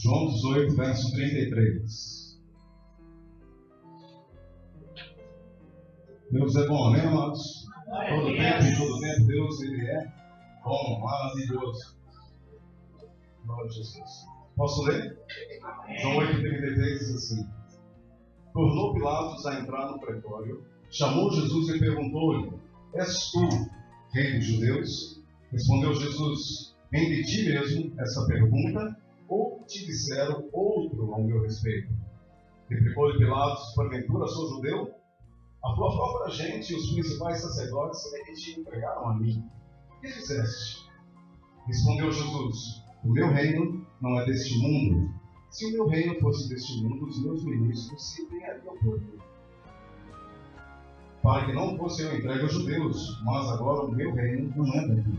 João 18, verso 33. Deus é bom, amém, amados? Todo tempo, em todo tempo, Deus, Ele é bom, maravilhoso. Glória a Jesus. Posso ler? João 8, 33 diz assim: tornou Pilatos a entrar no pretório, chamou Jesus e perguntou-lhe: és tu rei dos judeus? Respondeu Jesus: vem de ti mesmo essa pergunta, ou te disseram outro ao meu respeito? Replicou-lhe Pilatos: porventura sou judeu? A tua própria gente e os principais sacerdotes é que te entregaram a mim. O que fizeste? Respondeu Jesus: o meu reino não é deste mundo. Se o meu reino fosse deste mundo, os meus ministros se empenhariam por mim, para que não fosse eu entregue aos judeus, mas agora o meu reino não é daqui.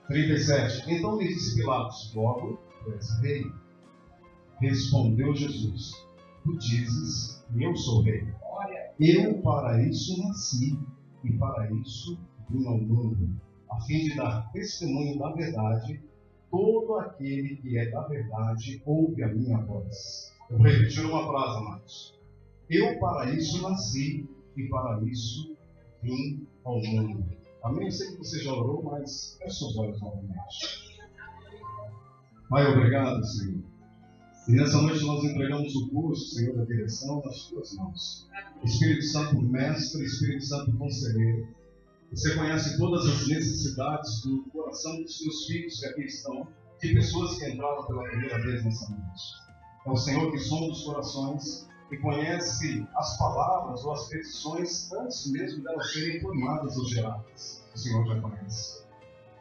37. Então lhe disse Pilatos: logo, tu és rei. Respondeu Jesus: tu dizes que eu sou rei. Eu para isso nasci e para isso vim ao mundo, a fim de dar testemunho da verdade. Todo aquele que é da verdade ouve a minha voz. Eu vou repetir uma frase, amados. Eu para isso nasci e para isso vim ao mundo. Amém? Eu sei que você já orou, mas feche os olhos novamente. Pai, obrigado, Senhor. E nessa noite nós entregamos o curso, Senhor, da direção nas tuas mãos. Espírito Santo Mestre, Espírito Santo Conselheiro, você conhece todas as necessidades do coração dos seus filhos que aqui estão, de pessoas que entraram pela primeira vez nessa noite. É o Senhor que sonda os corações e conhece as palavras ou as petições antes mesmo delas serem formadas ou geradas. O Senhor já conhece.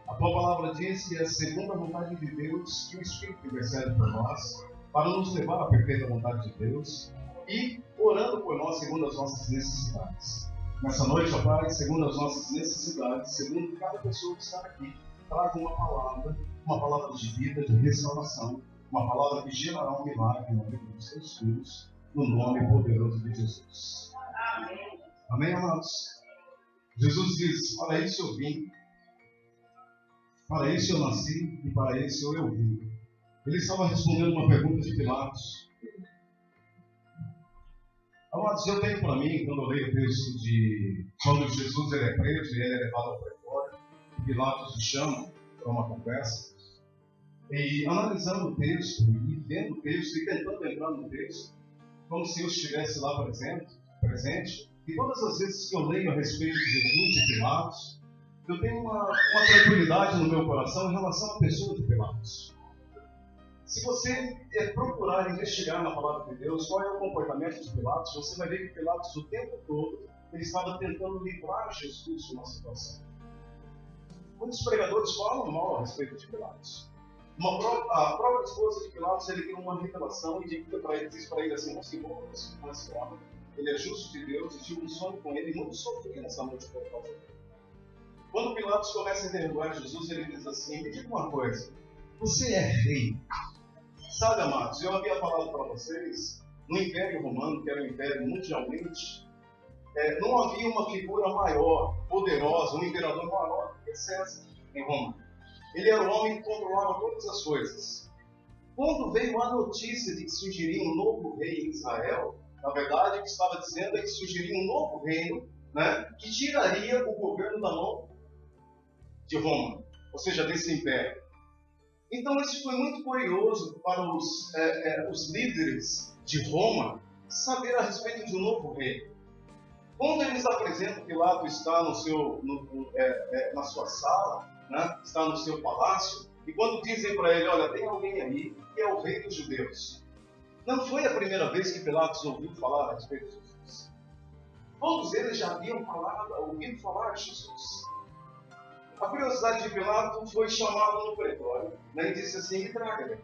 A tua palavra diz que é segundo a vontade de Deus que o Espírito intercede por nós, para nos levar à perfeita vontade de Deus e orando por nós segundo as nossas necessidades. Nessa noite, ó Pai, segundo as nossas necessidades, segundo cada pessoa que está aqui, traga uma palavra de vida, de restauração, uma palavra que gerará um milagre na vida dos teus filhos, no nome poderoso de Jesus. Amém. Amém, amados? Jesus diz: para isso eu vim, para isso eu nasci e para isso eu vim. Ele estava respondendo uma pergunta de Pilatos. Amados, eu tenho para mim, quando eu leio o texto de quando Jesus ele é preso e ele é levado ao pretório, e Pilatos o chama para uma conversa, e analisando o texto, e vendo o texto, e tentando entrar no texto, como se eu estivesse lá presente, e todas as vezes que eu leio a respeito de Jesus e Pilatos, eu tenho uma tranquilidade no meu coração em relação à pessoa de Pilatos. Se você procurar investigar na palavra de Deus qual é o comportamento de Pilatos, você vai ver que Pilatos o tempo todo ele estava tentando livrar Jesus de uma situação. Muitos pregadores falam mal a respeito de Pilatos. A própria esposa de Pilatos ele tem uma revelação e diz para ele assim: você com esse homem, ele é justo de Deus, e tive um sonho com ele e muito sofri nessa noite por causa dele. Quando Pilatos começa a interrogar Jesus, ele diz assim: me diga uma coisa, você é rei? Sabe, amados, eu havia falado para vocês, no Império Romano, que era um império mundialmente, não havia uma figura maior, poderosa, um imperador maior que César em Roma. Ele era o homem que controlava todas as coisas. Quando veio a notícia de que surgiria um novo rei em Israel, na verdade, o que estava dizendo é que surgiria um novo reino, né, que tiraria o governo da mão de Roma, ou seja, desse império. Então isso foi muito curioso para os líderes de Roma saber a respeito de um novo rei. Quando eles apresentam que Pilatos está na sua sala, né, está no seu palácio, e quando dizem para ele: olha, tem alguém aí que é o rei dos judeus. Não foi a primeira vez que Pilatos ouviu falar a respeito de Jesus. Todos eles já haviam ouvido falar de Jesus. A curiosidade de Pilatos foi chamado no pretório, né, e disse assim: me traga.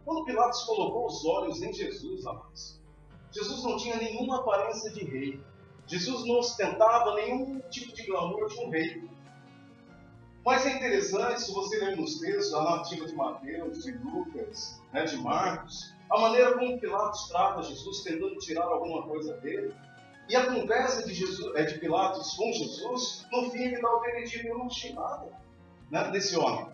Quando Pilatos colocou os olhos em Jesus, amados, Jesus não tinha nenhuma aparência de rei. Jesus não ostentava nenhum tipo de glamour de um rei. Mas é interessante, se você ler nos textos, a narrativa de Mateus, de Lucas, né, de Marcos, a maneira como Pilatos trata Jesus, tentando tirar alguma coisa dele. E a conversa de Pilatos com Jesus, no fim ele dá o veredito: eu não achei nada, né, desse homem.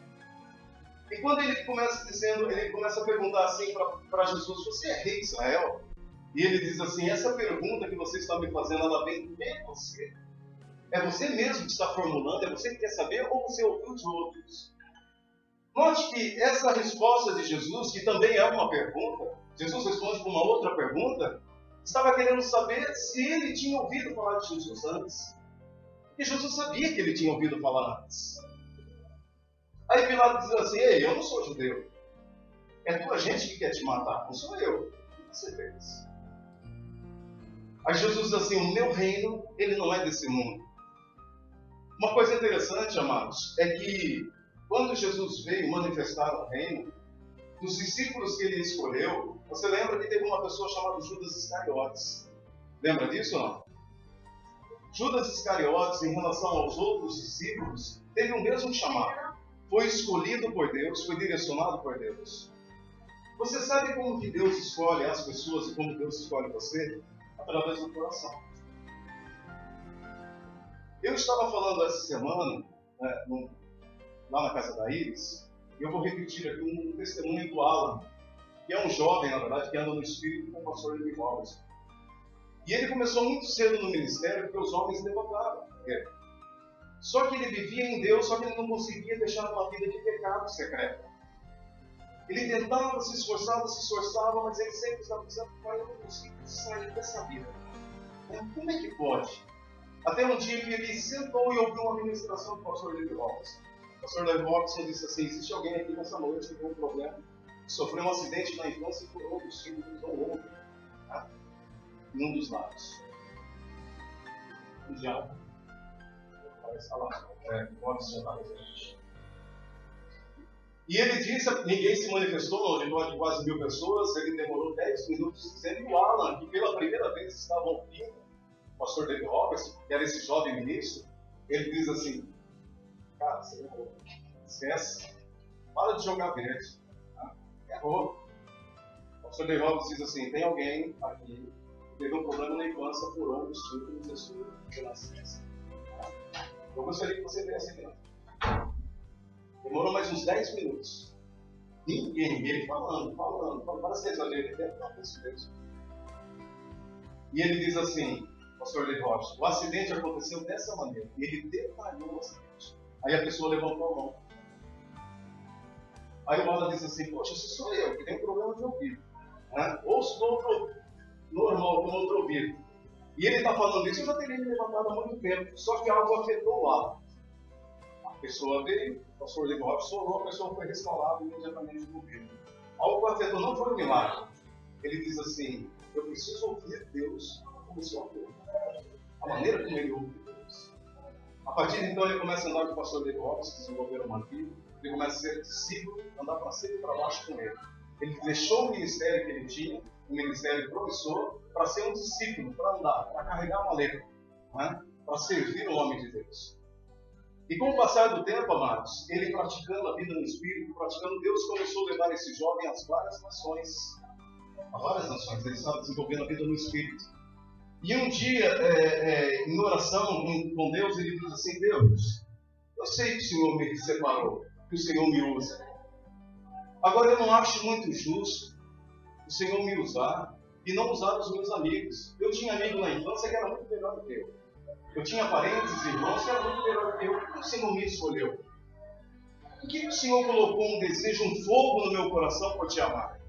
E quando ele começa dizendo, ele começa a perguntar assim para Jesus: você é rei de Israel? E ele diz assim: essa pergunta que você está me fazendo, ela vem de você? É você mesmo que está formulando? É você que quer saber? Ou você ouviu de outros? Note que essa resposta de Jesus, que também é uma pergunta, Jesus responde com uma outra pergunta, estava querendo saber se ele tinha ouvido falar de Jesus antes. Porque Jesus sabia que ele tinha ouvido falar antes. Aí Pilatos diz assim: ei, eu não sou judeu. É tua gente que quer te matar, não sou eu. O que você fez? Aí Jesus diz assim: o meu reino, ele não é desse mundo. Uma coisa interessante, amados, é que quando Jesus veio manifestar o reino, dos discípulos que ele escolheu, você lembra que teve uma pessoa chamada Judas Iscariotes. Lembra disso ou não? Judas Iscariotes, em relação aos outros discípulos, teve o mesmo chamado. Foi escolhido por Deus, foi direcionado por Deus. Você sabe como que Deus escolhe as pessoas e como Deus escolhe você? Através do coração. Eu estava falando essa semana, lá na casa da Iris, e eu vou repetir aqui um testemunho do Alan, que é um jovem, na verdade, que anda no Espírito com o pastor Levi Robertson. E ele começou muito cedo no ministério porque os homens levantaram ele. Só que ele vivia em Deus, só que ele não conseguia deixar uma vida de pecado secreto. Ele tentava, se esforçava, mas ele sempre estava dizendo: pai, eu não consigo sair dessa vida. Como é que pode? Até um dia que ele sentou e ouviu uma ministração do pastor Levi Robertson. O pastor Levi Robertson disse assim: existe alguém aqui nessa noite que tem um problema, que sofreu um acidente na infância e furou um dos filhos do ombro, em um dos lados. O diabo. Parece estar lá. Pode sentar com a gente. E ele disse, ninguém se manifestou no auditório de quase 1000 pessoas, ele demorou 10 minutos dizendo, e o Alan, que pela primeira vez estava ouvindo o pastor David Robertson, que era esse jovem ministro, ele diz assim: cara, você errou, esquece, para de jogar verde, errou. O pastor David Robertson diz assim: tem alguém aqui que teve um problema na infância por ambos os últimos da sua nascença. Eu gostaria que você viesse aqui. Demorou mais uns 10 minutos. Ninguém, ele falando, parece que exagero, ele deve estar isso mesmo. E ele diz assim, pastor David Robertson: o acidente aconteceu dessa maneira. E ele detalhou o acidente. Aí a pessoa levantou a mão. Aí o Alan diz assim: poxa, se sou eu que tenho um problema de ouvido, ouço do outro normal, com outro ouvido. E ele está falando isso, eu já teria me levantado há muito tempo. Só que algo afetou o Alan. A pessoa veio, o pastor David Robertson orou, a pessoa foi restaurada imediatamente no ouvido. Algo que afetou não foi um milagre. Ele diz assim: eu preciso ouvir Deus como se ouve. A maneira como ele ouve Deus. A partir de então ele começa a andar com o pastor David Robertson, desenvolver uma vida. Ele começa a ser discípulo, andar para cima e para baixo com ele. Ele deixou o ministério que ele tinha, um ministério promissor, para ser um discípulo, para andar, para carregar uma letra, para servir o homem de Deus. E com o passar do tempo, amados, ele praticando a vida no Espírito, praticando, Deus começou a levar esse jovem às várias nações. A várias nações, ele estava desenvolvendo a vida no Espírito. E um dia, em oração com Deus, ele diz assim: Deus, eu sei que o Senhor me separou, que o Senhor me usa. Agora eu não acho muito justo o Senhor me usar e não usar os meus amigos. Eu tinha amigo na infância que era muito melhor do que eu. Eu tinha parentes e irmãos que eram muito melhor do que eu. Por que o Senhor me escolheu? Por que o Senhor colocou um desejo, um fogo no meu coração para te amar?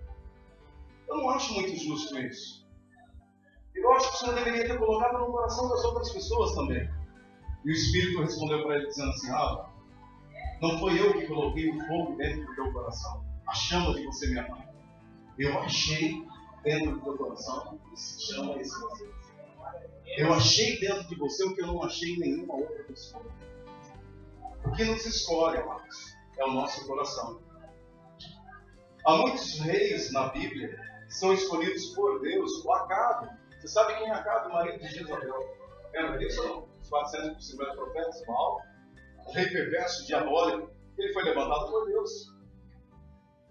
Eu não acho muito justo isso. Eu acho que o Senhor deveria ter colocado no coração das outras pessoas também. E o Espírito respondeu para ele dizendo assim: não foi eu que coloquei o fogo dentro do teu coração, a chama de você me amar. Eu achei dentro do teu coração que se chama esse desejo. Eu achei dentro de você o que eu não achei em nenhuma outra pessoa. O que nos escolhe, amados, é o nosso coração. Há muitos reis na Bíblia que são escolhidos por Deus. O Acabe, você sabe quem é Acabe, o marido de Jezabel? Lembra disso ou não? Os 450 profetas, Baal, o rei perverso, diabólico, ele foi levantado por Deus.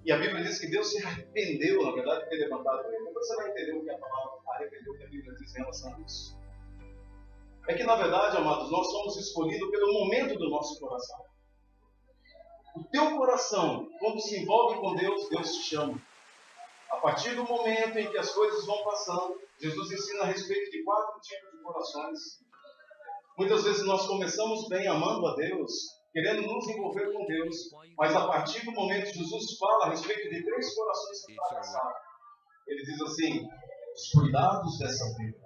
E a Bíblia diz que Deus se arrependeu, na verdade, de ter levantado ele. Depois você vai entender o que a palavra arrependeu, que a Bíblia diz em relação a isso. É que, na verdade, amados, nós somos escolhidos pelo momento do nosso coração. O teu coração, quando se envolve com Deus, Deus te chama. A partir do momento em que as coisas vão passando, Jesus ensina a respeito de 4 tipos de corações. Muitas vezes nós começamos bem amando a Deus, querendo nos envolver com Deus, mas a partir do momento que Jesus fala a respeito de 3 corações que fracassaram, ele diz assim: os cuidados dessa vida,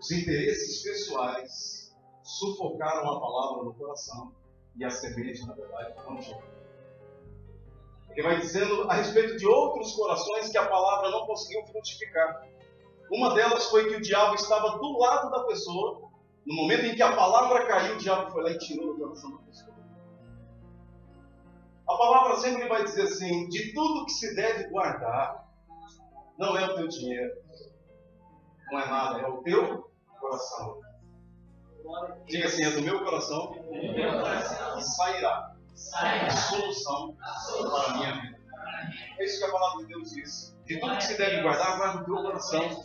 os interesses pessoais sufocaram a palavra no coração e a semente, na verdade, não chegou. Ele vai dizendo a respeito de outros corações que a palavra não conseguiu frutificar. Uma delas foi que o diabo estava do lado da pessoa. No momento em que a palavra caiu, o diabo foi lá e tirou do coração da pessoa. A palavra sempre vai dizer assim: de tudo que se deve guardar, não é o teu dinheiro, não é nada, é o teu coração. Diga assim: é do meu coração e sairá a solução para a minha vida. É isso que a palavra de Deus diz. De tudo que se deve guardar, guarda o teu coração,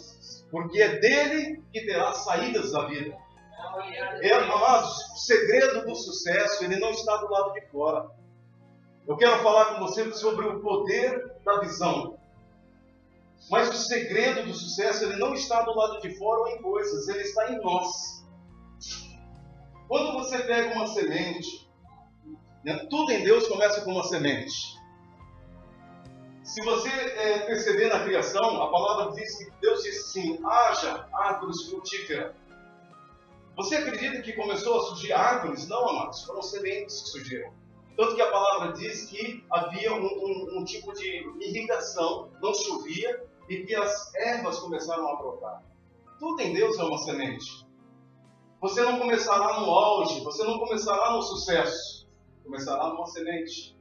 porque é dele que terá saídas da vida. Amados, o segredo do sucesso, ele não está do lado de fora. Eu quero falar com você sobre o poder da visão. Mas o segredo do sucesso, ele não está do lado de fora ou em coisas, ele está em nós. Quando você pega uma semente, tudo em Deus começa com uma semente. Se você perceber na criação, a palavra diz que Deus disse assim: haja árvores frutíferas. Você acredita que começou a surgir árvores? Não, amados, foram sementes que surgiram. Tanto que a palavra diz que havia um tipo de irrigação, não chovia, e que as ervas começaram a brotar. Tudo em Deus é uma semente. Você não começará no auge, você não começará no sucesso, começará numa semente.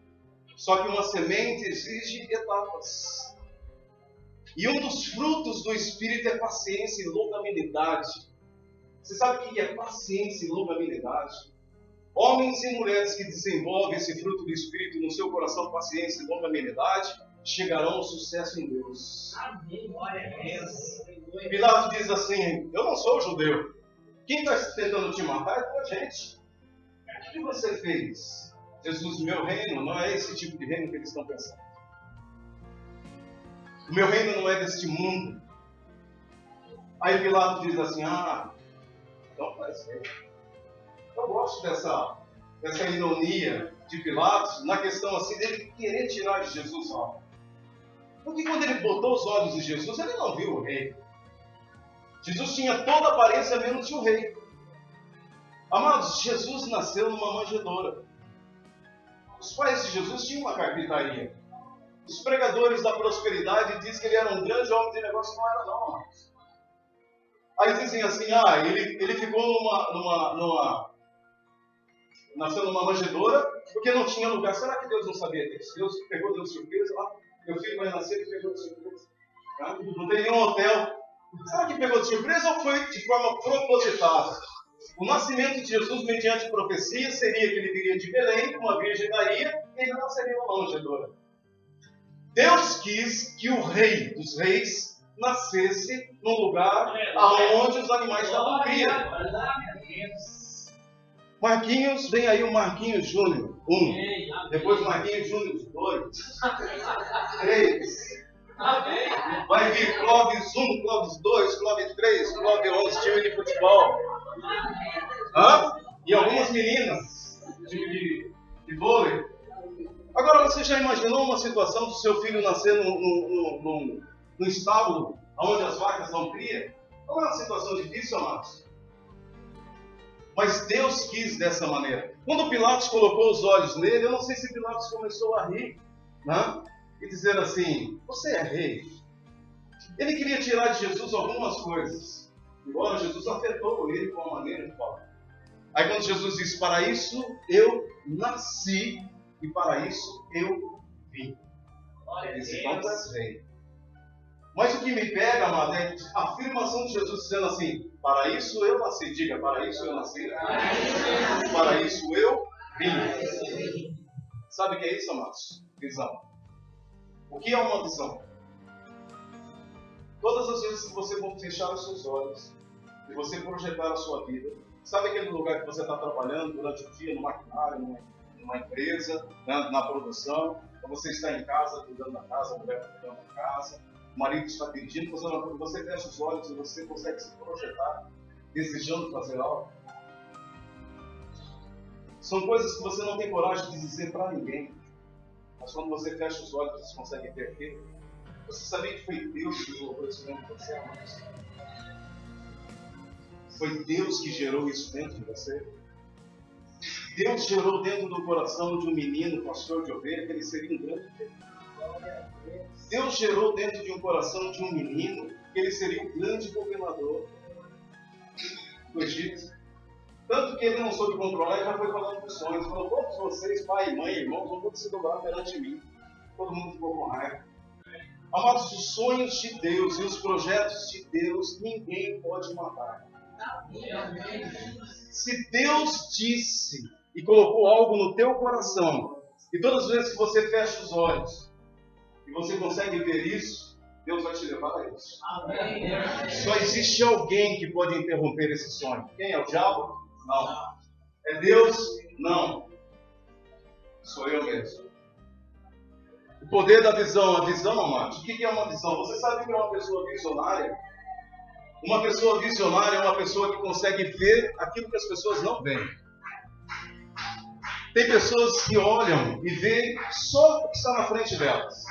Só que uma semente exige etapas. E um dos frutos do Espírito é paciência e longanimidade. Você sabe o que é paciência e longanimidade? Homens e mulheres que desenvolvem esse fruto do Espírito no seu coração, paciência e longanimidade, chegarão ao sucesso em Deus. Amém, glória a Deus. Pilatos diz assim: eu não sou judeu. Quem está tentando te matar é a gente. O que você fez? Jesus, meu reino não é esse tipo de reino que eles estão pensando. O meu reino não é deste mundo. Aí Pilatos diz assim: então faz ver. Eu gosto dessa ironia de Pilatos na questão assim dele querer tirar de Jesus algo. Porque quando ele botou os olhos em Jesus, ele não viu o rei. Jesus tinha toda a aparência menos de um rei. Amados, Jesus nasceu numa manjedoura. Os pais de Jesus tinham uma carpintaria. Os pregadores da prosperidade dizem que ele era um grande homem de negócio, não era não, amados. Aí dizem assim: ele ficou nasceu numa manjedoura porque não tinha lugar. Será que Deus não sabia disso? Deus pegou, deu surpresa lá. Meu filho vai nascer e pegou de surpresa. Não tem nenhum hotel. Será que pegou de surpresa ou foi de forma propositada? O nascimento de Jesus, mediante profecia, seria que ele viria de Belém, uma virgem daria, e ele nasceria numa manjedoura. Deus quis que o rei dos reis nascesse num lugar onde os animais estavam criados. Marquinhos, vem aí o Marquinhos Júnior 1, depois o Marquinhos Júnior 2, 3, vai vir Clóvis 1, Clóvis 2, Clóvis 3, Clóvis 11, time de futebol. E algumas meninas de vôlei. Agora você já imaginou uma situação do seu filho nascer no estábulo onde as vacas não criam? Não é uma situação difícil, amados? Mas Deus quis dessa maneira. Quando Pilatos colocou os olhos nele, eu não sei se Pilatos começou a rir, e dizer assim: você é rei. Ele queria tirar de Jesus algumas coisas, embora Jesus afetou ele com a maneira de falar. Aí quando Jesus diz: para isso eu nasci e para isso eu vim. Ele disse: então tu és rei. Mas o que me pega, amado, é a afirmação de Jesus dizendo assim: para isso eu nasci. Diga: para isso eu nasci. Para isso eu vim. Sabe o que é isso, amados? Visão. O que é uma visão? Todas as vezes que você for fechar os seus olhos e você projetar a sua vida, sabe aquele lugar que você está trabalhando durante o dia, no maquinário, numa empresa, na produção, ou você está em casa, cuidando da casa, a mulher está cuidando da casa, o marido está dirigindo, você fecha os olhos e você consegue se projetar, desejando fazer algo. São coisas que você não tem coragem de dizer para ninguém, mas quando você fecha os olhos, você consegue ver aquilo. Você sabia que foi Deus que colocou isso dentro de você, amados? Foi Deus que gerou isso dentro de você. Deus gerou dentro do coração de um menino, pastor de ovelha, que ele seria um grande governador. Deus gerou dentro de um coração de um menino, que ele seria o grande governador do Egito. Tanto que ele não soube controlar e já foi falando dos sonhos. Falou, todos vocês, pai, mãe, irmãos, vão todos se dobrar perante mim. Todo mundo ficou com raiva. Amados, os sonhos de Deus e os projetos de Deus, ninguém pode matar. Se Deus disse e colocou algo no teu coração, e todas as vezes que você fecha os olhos e você consegue ver isso, Deus vai te levar a isso. Amém. Só existe alguém que pode interromper esse sonho. Quem é? O diabo? Não. É Deus? Não. Sou eu mesmo. O poder da visão. A visão, amados, o que é uma visão? Você sabe que é uma pessoa visionária? Uma pessoa visionária é uma pessoa que consegue ver aquilo que as pessoas não veem. Tem pessoas que olham e veem só o que está na frente delas.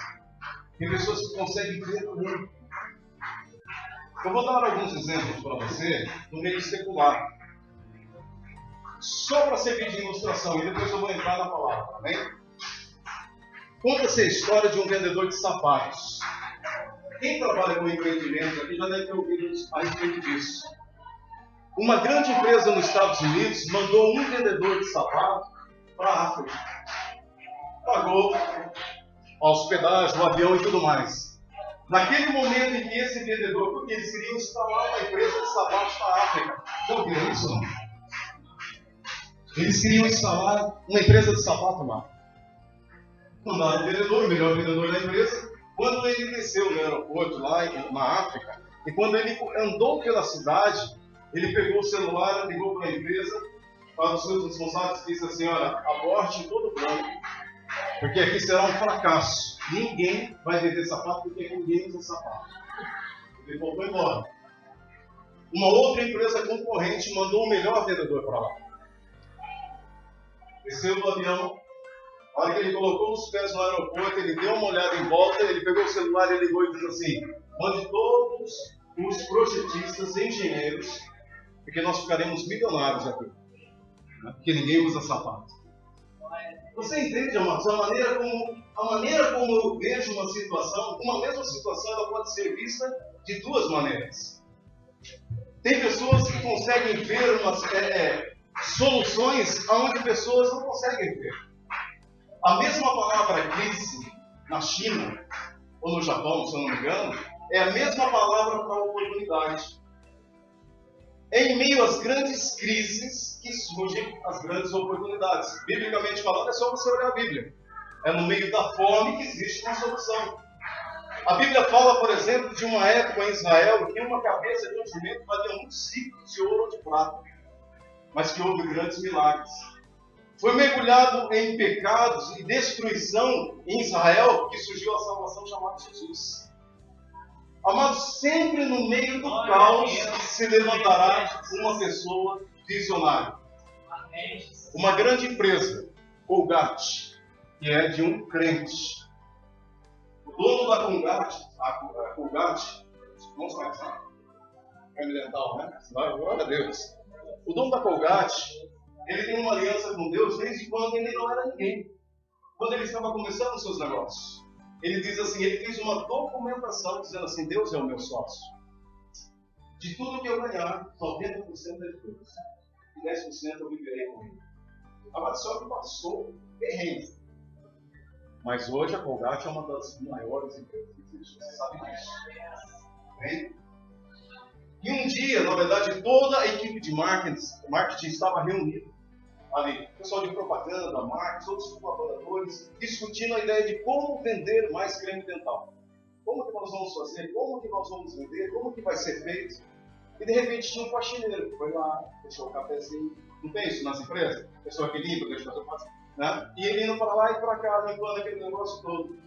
Tem pessoas que conseguem ver muito. Eu vou dar alguns exemplos para você no meio secular. Só para servir de ilustração, e depois eu vou entrar na palavra, tá bem? Conta-se a história de um vendedor de sapatos. Quem trabalha com empreendimento aqui já deve ter ouvido a respeito disso. Uma grande empresa nos Estados Unidos mandou um vendedor de sapatos para a África. Pagou a hospedagem, o avião e tudo mais. Naquele momento em que esse vendedor, porque eles queriam instalar uma empresa de sapatos na África. Já ouviram isso? Não? Eles queriam instalar uma empresa de sapato lá. Mandaram o vendedor, o melhor vendedor da empresa. Quando ele desceu no aeroporto lá na África, e quando ele andou pela cidade, ele pegou o celular, ligou para a empresa, para os seus responsáveis e disse assim, olha, aborte todo o plano, porque aqui será um fracasso. Ninguém vai vender sapato porque ninguém usa sapato. Ele voltou embora. Uma outra empresa concorrente mandou o melhor vendedor para lá. Desceu do avião. A hora que ele colocou os pés no aeroporto, ele deu uma olhada em volta, ele pegou o celular e ligou e disse assim, mande todos os projetistas, engenheiros, porque nós ficaremos milionários aqui, né? Porque ninguém usa sapato. Você entende, amados? A maneira como eu vejo uma situação, uma mesma situação, ela pode ser vista de duas maneiras. Tem pessoas que conseguem ver soluções onde pessoas não conseguem ver. A mesma palavra crise na China, ou no Japão, se eu não me engano, é a mesma palavra para oportunidade. É em meio às grandes crises que surgem as grandes oportunidades. Biblicamente falando, é só você olhar a Bíblia. É no meio da fome que existe uma solução. A Bíblia fala, por exemplo, de uma época em Israel que uma cabeça de um jumento valia muitos ciclos de ouro ou de prata, mas que houve grandes milagres. Foi mergulhado em pecados e destruição em Israel que surgiu a salvação chamada Jesus. Amados, sempre no meio do caos se levantará uma pessoa visionária. Uma grande empresa, Colgate, que é de um crente. O dono da Colgate, não sabe, é dental, né? Glória a Deus. O dono da Colgate, ele tem uma aliança com Deus desde quando ele não era ninguém. Quando ele estava começando os seus negócios. Ele diz assim, ele fez uma documentação dizendo assim, Deus é o meu sócio. De tudo que eu ganhar, 90% é de Deus. E 10% eu viverei com ele. A só que passou perrengue. Mas hoje a Colgate é uma das maiores empresas que existe. Você sabe disso. Bem? E um dia, na verdade, toda a equipe de marketing estava reunida ali. Pessoal de propaganda, marketing, outros colaboradores, discutindo a ideia de como vender mais creme dental. Como que nós vamos fazer? Como que nós vamos vender? Como que vai ser feito? E de repente tinha um faxineiro que foi lá, deixou o cafezinho. Não tem isso nas empresas? Pessoa que limpa, deixa fazer o né? E ele indo para lá e para cá, limpando aquele negócio todo.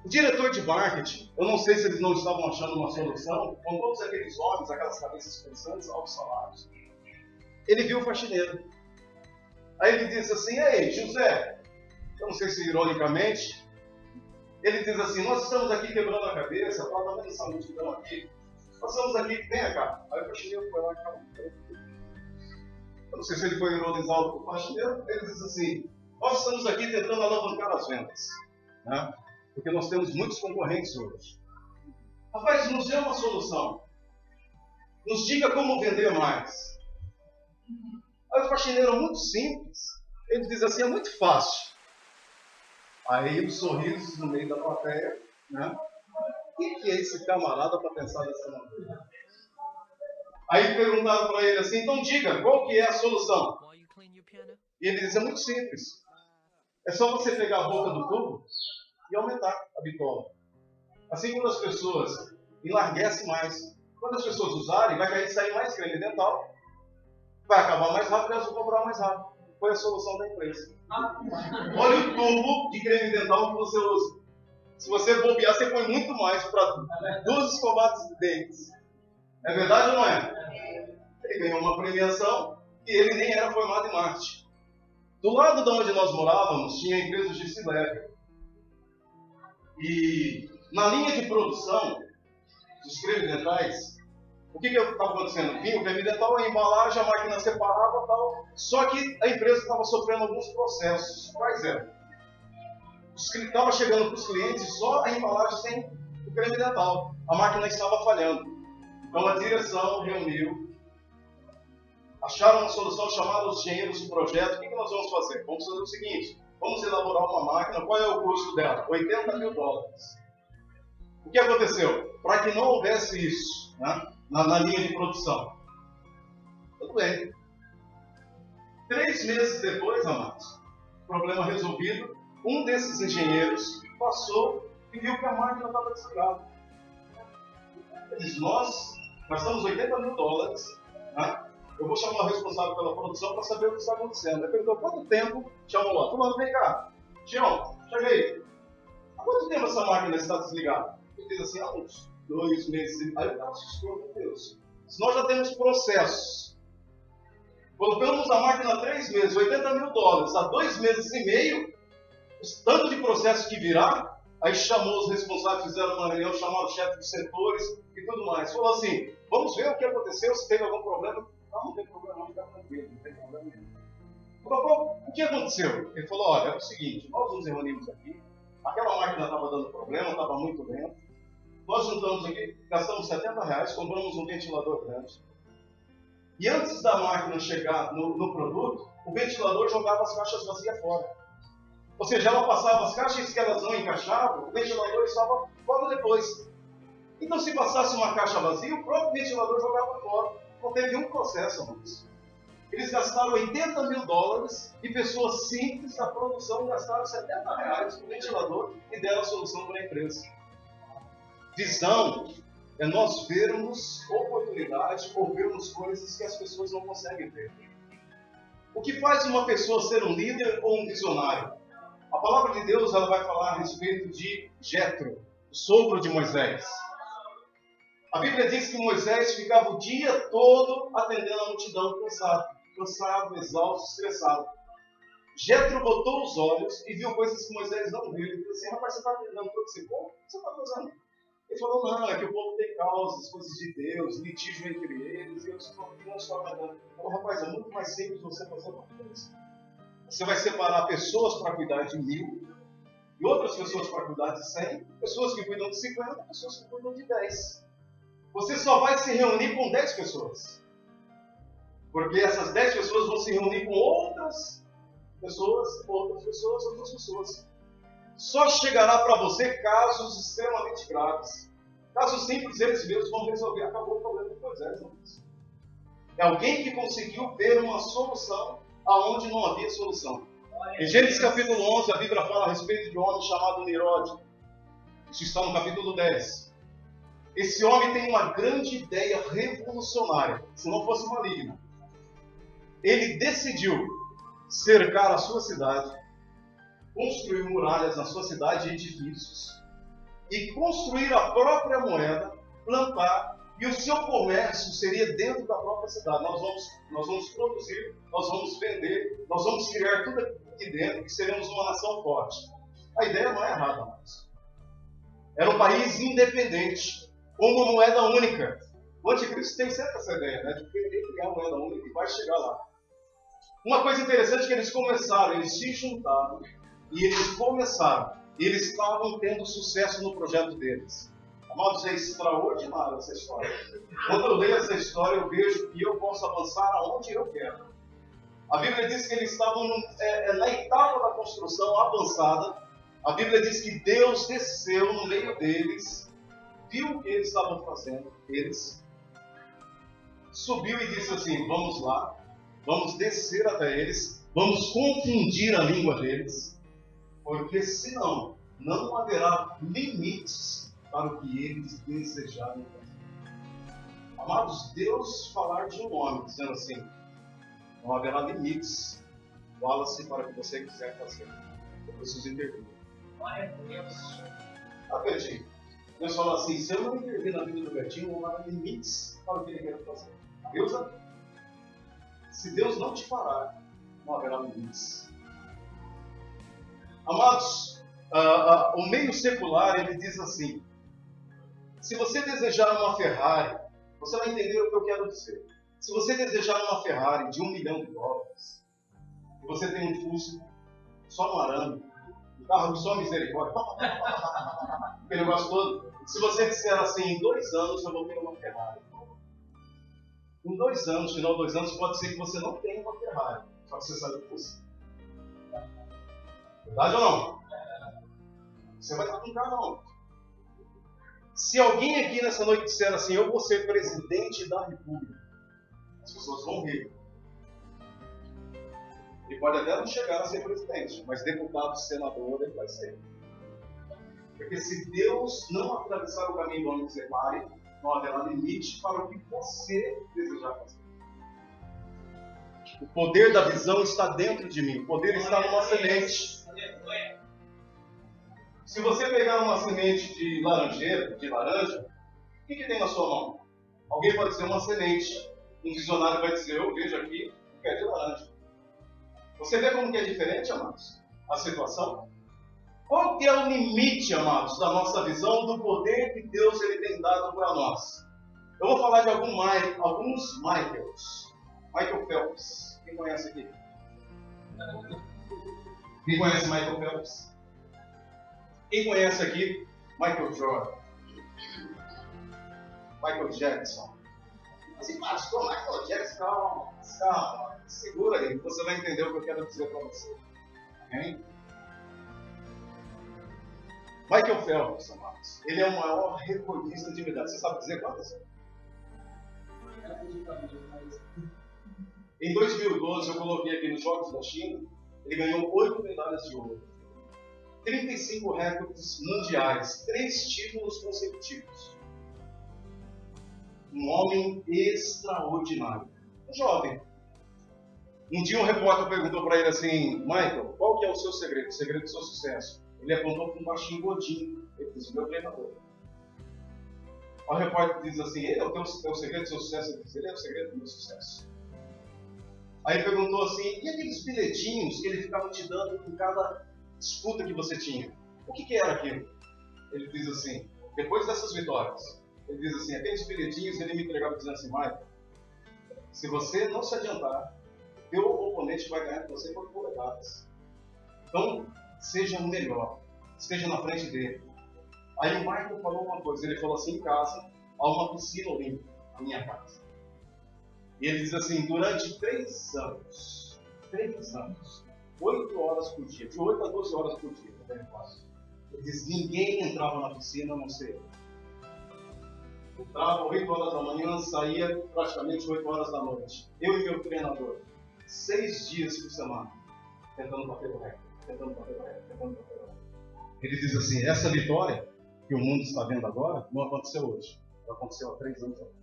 O diretor de marketing, eu não sei se eles não estavam achando uma solução, com todos aqueles homens, aquelas cabeças pensantes, altos salários, ele viu o faxineiro. Aí ele disse assim: ei, José, eu não sei se ironicamente, ele diz assim: nós estamos aqui quebrando a cabeça, está vendo essa multidão aqui? Nós estamos aqui, venha cá. Aí o faxineiro foi lá e acabou. Eu não sei se ele foi ironizar o faxineiro, ele diz assim: nós estamos aqui tentando alavancar as vendas, né? Porque nós temos muitos concorrentes hoje. Rapaz, nos dê uma solução. Nos diga como vender mais. Aí o faxineiro, muito simples, ele diz assim: é muito fácil. Aí os sorrisos no meio da plateia, né? O que é esse camarada para pensar dessa maneira? Aí perguntaram para ele assim: então diga, qual que é a solução? E ele diz: é muito simples. É só você pegar a boca do tubo e aumentar a bitola. Assim, quando as pessoas enlarguecem mais, quando as pessoas usarem, vai sair mais creme dental, vai acabar mais rápido e elas vão comprar mais rápido. Foi a solução da empresa. Olha o tubo de creme dental que você usa. Se você bobear, você põe muito mais para 2 escovadas de dentes. É verdade ou não é? Ele ganhou uma premiação e ele nem era formado em marketing. Do lado de onde nós morávamos, tinha a empresa de Cilever. E na linha de produção dos cremes dentais, o que estava acontecendo? Vinha o creme dental, a embalagem, a máquina separava e tal. Só que a empresa estava sofrendo alguns processos. Quais eram? Estava chegando para os clientes só a embalagem sem o creme dental. A máquina estava falhando. Então a direção reuniu, acharam uma solução, chamaram os engenheiros do projeto. O que nós vamos fazer? Vamos fazer o seguinte: vamos elaborar uma máquina. Qual é o custo dela? $80 mil. O que aconteceu? Para que não houvesse isso, né, na linha de produção. Tudo bem. 3 meses depois, amados, problema resolvido, um desses engenheiros passou e viu que a máquina estava desligada. Ele disse: nós gastamos $80 mil, né? Eu vou chamar o responsável pela produção para saber o que está acontecendo. Ele perguntou: quanto tempo? Chamou lá. Fulano, vem cá. Tião, chega aí. Há quanto tempo essa máquina está desligada? Ele diz assim: há uns 2 meses. Aí o cara assustou: meu Deus. Se nós já temos processos, colocamos a máquina há 3 meses, $80 mil, há 2 meses e meio, o tanto de processo que virá. Aí chamou os responsáveis, fizeram uma reunião, chamaram o chefe dos setores e tudo mais. Falou assim: vamos ver o que aconteceu, se teve algum problema. Não tem problema, não, fica tranquilo, não tem problema nenhum. Falou: o que aconteceu? Ele falou: olha, é o seguinte, nós nos reunimos aqui, aquela máquina estava dando problema, estava muito lenta. Nós juntamos aqui, gastamos R$70, compramos um ventilador grande. E antes da máquina chegar no produto, o ventilador jogava as caixas vazias fora. Ou seja, ela passava as caixas que elas não encaixavam, o ventilador estava fora depois. Então, se passasse uma caixa vazia, o próprio ventilador jogava fora. Não teve um processo, amados. Eles gastaram $80 mil e pessoas simples da produção gastaram R$70 no ventilador e deram a solução para a empresa. Visão é nós vermos oportunidade ou vermos coisas que as pessoas não conseguem ver. O que faz uma pessoa ser um líder ou um visionário? A palavra de Deus ela vai falar a respeito de Jetro, o sogro de Moisés. A Bíblia diz que Moisés ficava o dia todo atendendo a multidão cansado, exausto, estressado. Jetro botou os olhos e viu coisas que Moisés não viu. Ele disse assim: rapaz, você está atendendo todo esse povo? O que você está fazendo? Ele falou: não, é que o povo tem causas, coisas de Deus, litígio entre eles, e eu não estou atendendo. Ele falou: rapaz, é muito mais simples você fazer uma coisa. Você vai separar pessoas para cuidar de 1000 e outras pessoas para cuidar de 100, pessoas que cuidam de 50, pessoas que cuidam de 10. Você só vai se reunir com 10 pessoas. Porque essas 10 pessoas vão se reunir com outras pessoas. Só chegará para você casos extremamente graves. Casos simples, eles mesmos vão resolver. Acabou o problema de Moisés. É alguém que conseguiu ver uma solução aonde não havia solução. Em Gênesis capítulo 11, a Bíblia fala a respeito de um homem chamado Nirode. Isso está no capítulo 10. Esse homem tem uma grande ideia revolucionária, se não fosse maligna. Ele decidiu cercar a sua cidade, construir muralhas na sua cidade e edifícios, e construir a própria moeda, plantar, e o seu comércio seria dentro da própria cidade. Nós vamos produzir, nós vamos vender, nós vamos criar tudo aqui dentro e seremos uma nação forte. A ideia não é errada, mas era um país independente, com uma moeda única. O anticristo tem sempre essa ideia, né, de querer criar uma moeda única e vai chegar lá. Uma coisa interessante é que eles começaram, eles se juntaram e eles começaram. Eles estavam tendo sucesso no projeto deles. Amados, é extraordinária essa história. Quando eu leio essa história, eu vejo que eu posso avançar aonde eu quero. A Bíblia diz que eles estavam na etapa da construção avançada. A Bíblia diz que Deus desceu no meio deles, viu o que eles estavam fazendo, eles subiu e disse assim: vamos lá, vamos descer até eles, vamos confundir a língua deles, porque senão não haverá limites para o que eles desejarem fazer. Amados, Deus falar de um homem, dizendo assim: não haverá limites, fala-se para o que você quiser fazer. Eu preciso intervir. Betinho. Deus fala assim: se eu não intervir na vida do Betinho, não haverá limites para o que ele quer fazer. Deus, se Deus não te parar, não haverá limites. Amados, o meio secular, ele diz assim: se você desejar uma Ferrari, você vai entender o que eu quero dizer. Se você desejar uma Ferrari de $1 milhão, e você tem um Fusca, só um arame, um carro de só misericórdia, aquele negócio todo, se você disser assim: em 2 anos eu vou ter uma Ferrari. Em 2 anos, final de 2 anos, pode ser que você não tenha uma Ferrari, só que você sabe que você. Verdade ou não? Você vai estar com um carro. Se alguém aqui nessa noite disser assim: eu vou ser presidente da República, as pessoas vão rir. E pode até não chegar a ser presidente, mas deputado, senador, ele vai ser. Porque se Deus não atravessar o caminho onde você pare, não haverá limite para o que você desejar fazer. O poder da visão está dentro de mim. O poder está numa semente. Se você pegar uma semente de laranjeira, de laranja, o que tem na sua mão? Alguém pode dizer uma semente. Um dicionário vai dizer: eu vejo aqui que é de laranja. Você vê como que é diferente, amados, a situação? Qual que é o limite, amados, da nossa visão do poder que Deus ele tem dado para nós? Eu vou falar de alguns Michaels. Michael Phelps. Quem conhece aqui? Quem conhece Michael Phelps? Quem conhece aqui Michael Jordan? Michael Jackson? Assim, pastor, Michael Jackson, calma, segura aí, você vai entender o que eu quero dizer para você. Amém? Michael Phelps, amados, ele é o maior recordista de medalhas. Você sabe dizer quantas? Em 2012, eu coloquei aqui nos Jogos da China, ele ganhou 8 medalhas de ouro, 35 recordes mundiais, 3 títulos consecutivos. Um homem extraordinário, um jovem. Um dia um repórter perguntou para ele assim: Michael, qual que é o seu segredo, o segredo do seu sucesso? Ele apontou para um baixinho gordinho. Ele disse: meu treinador. O repórter diz assim: ele é o segredo do seu sucesso? Ele diz: ele é o segredo do meu sucesso. Aí perguntou assim: e aqueles bilhetinhos que ele ficava te dando em cada disputa que você tinha? O que era aquilo? Ele diz assim, depois dessas vitórias, ele diz assim: aqueles bilhetinhos ele me entregava dizendo assim: Michael, se você não se adiantar, teu oponente vai ganhar de você por polegadas. Então, seja o melhor, esteja na frente dele. Aí o Michael falou uma coisa, ele falou assim: em casa há uma piscina olímpica, na minha casa. E ele diz assim: durante 3 anos, 8 horas por dia, de 8 a 12 horas por dia, ele diz: ninguém entrava na piscina a não ser eu. Entrava 8 horas da manhã, saía praticamente 8 horas da noite. Eu e meu treinador, 6 dias por semana, tentando bater o recorde. Ele diz assim: essa vitória que o mundo está vendo agora não aconteceu hoje, ela aconteceu há 3 anos atrás.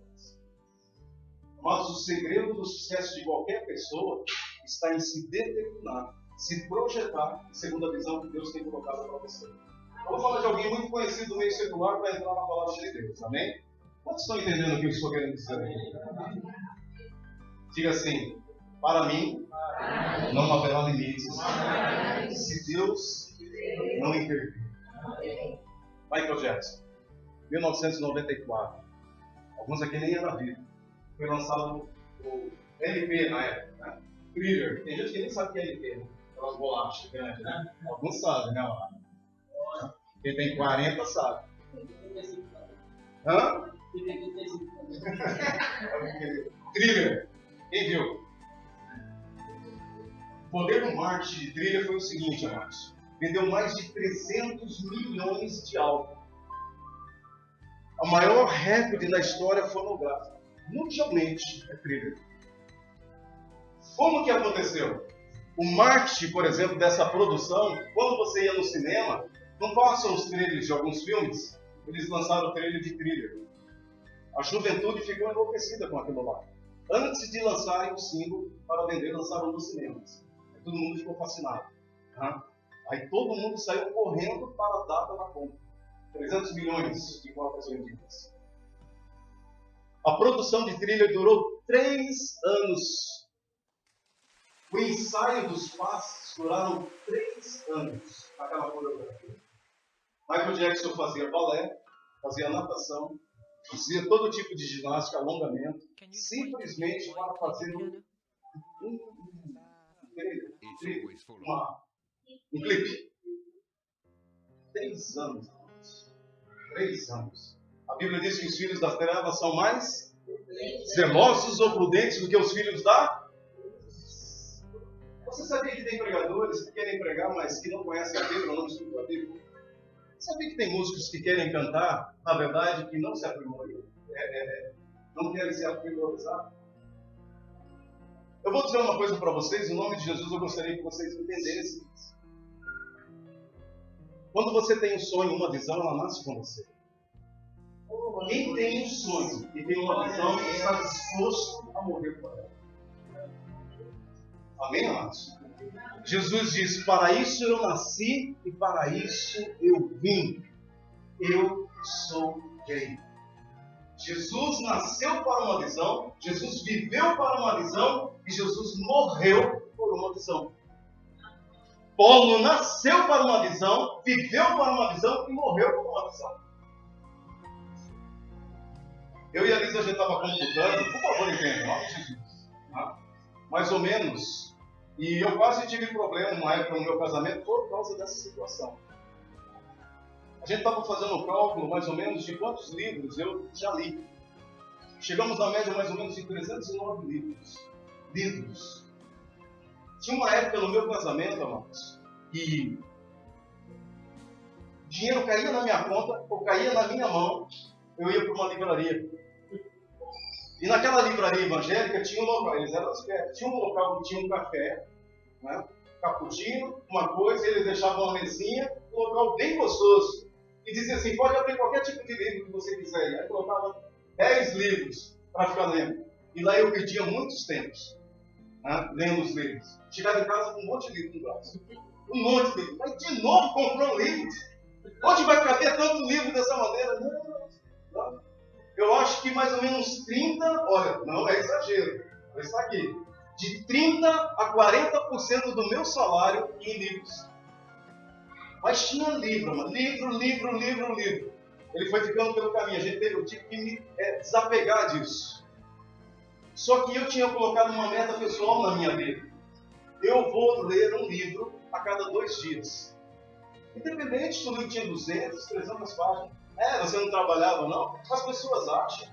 Mas o segredo do sucesso de qualquer pessoa está em se determinar, se projetar segundo a visão que Deus tem colocado para você. Eu vou falar de alguém muito conhecido do meio secular para entrar na palavra de Deus, amém? Quantos estão entendendo o que eu estou querendo dizer? Diga assim: para mim, não haverá limites se Deus não intervir. Michael Jackson, 1994. Alguns aqui nem eram vivos. Foi lançado o LP na época, né? Thriller. Tem gente que nem sabe o que é LP, né? Aquelas bolachas grandes, né? Alguns sabem, né? Quem tem 40 sabe. Hã? Thriller. Quem viu? O poder do marketing de Thriller foi o seguinte, amados. Vendeu mais de 300 milhões de álbuns. A maior recorde na história fonográfica. Mundialmente é Thriller. Como que aconteceu? O marketing, por exemplo, dessa produção, quando você ia no cinema, não passam os trailers de alguns filmes, eles lançaram o trailer de Thriller. A juventude ficou enlouquecida com aquilo lá. Antes de lançarem o single para vender, lançaram nos cinemas. Todo mundo ficou fascinado. Aí todo mundo saiu correndo para a data da compra. 300 milhões de cópias vendidas. A produção de Thriller durou 3 anos. O ensaio dos passos duraram 3 anos. Aquela coreografia. Michael Jackson fazia balé, fazia natação, fazia todo tipo de ginástica, alongamento, simplesmente para fazer um clipe. 3 anos. 3 anos. A Bíblia diz que os filhos das trevas são mais zelosos ou prudentes do que os filhos da... Você sabia que tem pregadores que querem pregar, mas que não conhecem a Bíblia, não estudam a Bíblia? Sabia que tem músicos que querem cantar, na verdade, que não se aprimoram? Não querem se aprimorizar? Eu vou dizer uma coisa para vocês, em nome de Jesus eu gostaria que vocês entendessem. Quando você tem um sonho, uma visão, ela nasce com você. Quem tem um sonho e tem uma visão, está disposto a morrer por ela. Amém, amados? Jesus diz: para isso eu nasci e para isso eu vim. Eu sou rei. Jesus nasceu para uma visão, Jesus viveu para uma visão e Jesus morreu por uma visão. Paulo nasceu para uma visão, viveu para uma visão e morreu por uma visão. Eu e a Lisa, a gente estava computando, por favor, entenda, nome de Jesus. Mais ou menos. E eu quase tive problema numa época no meu casamento por causa dessa situação. A gente estava fazendo um cálculo mais ou menos de quantos livros eu já li. Chegamos na média mais ou menos de 309 livros. Tinha uma época no meu casamento, amados, que o dinheiro caía na minha conta ou caía na minha mão, eu ia para uma livraria. E naquela livraria evangélica tinha um local, eles eram espertos, tinha um local que tinha um café, né? Cappuccino, uma coisa, e eles deixavam uma mesinha, um local bem gostoso. E dizia assim: pode abrir qualquer tipo de livro que você quiser. E aí colocava 10 livros para ficar lendo. E lá eu perdia muitos tempos, né? Lendo os livros. Chegava em casa com um monte de livro no braço. Um monte de livro. Aí de novo comprou um livro. Onde vai caber tanto livro dessa maneira? Não. Eu acho que mais ou menos 30, olha, não é exagero, está aqui, de 30 a 40% do meu salário em livros. Mas tinha livro, mano. Livro. Ele foi ficando pelo caminho, eu tive que me desapegar disso. Só que eu tinha colocado uma meta pessoal na minha vida. Eu vou ler um livro a cada 2 dias. Independente se o livro tinha 200, 300 páginas. Você não trabalhava, não? As pessoas acham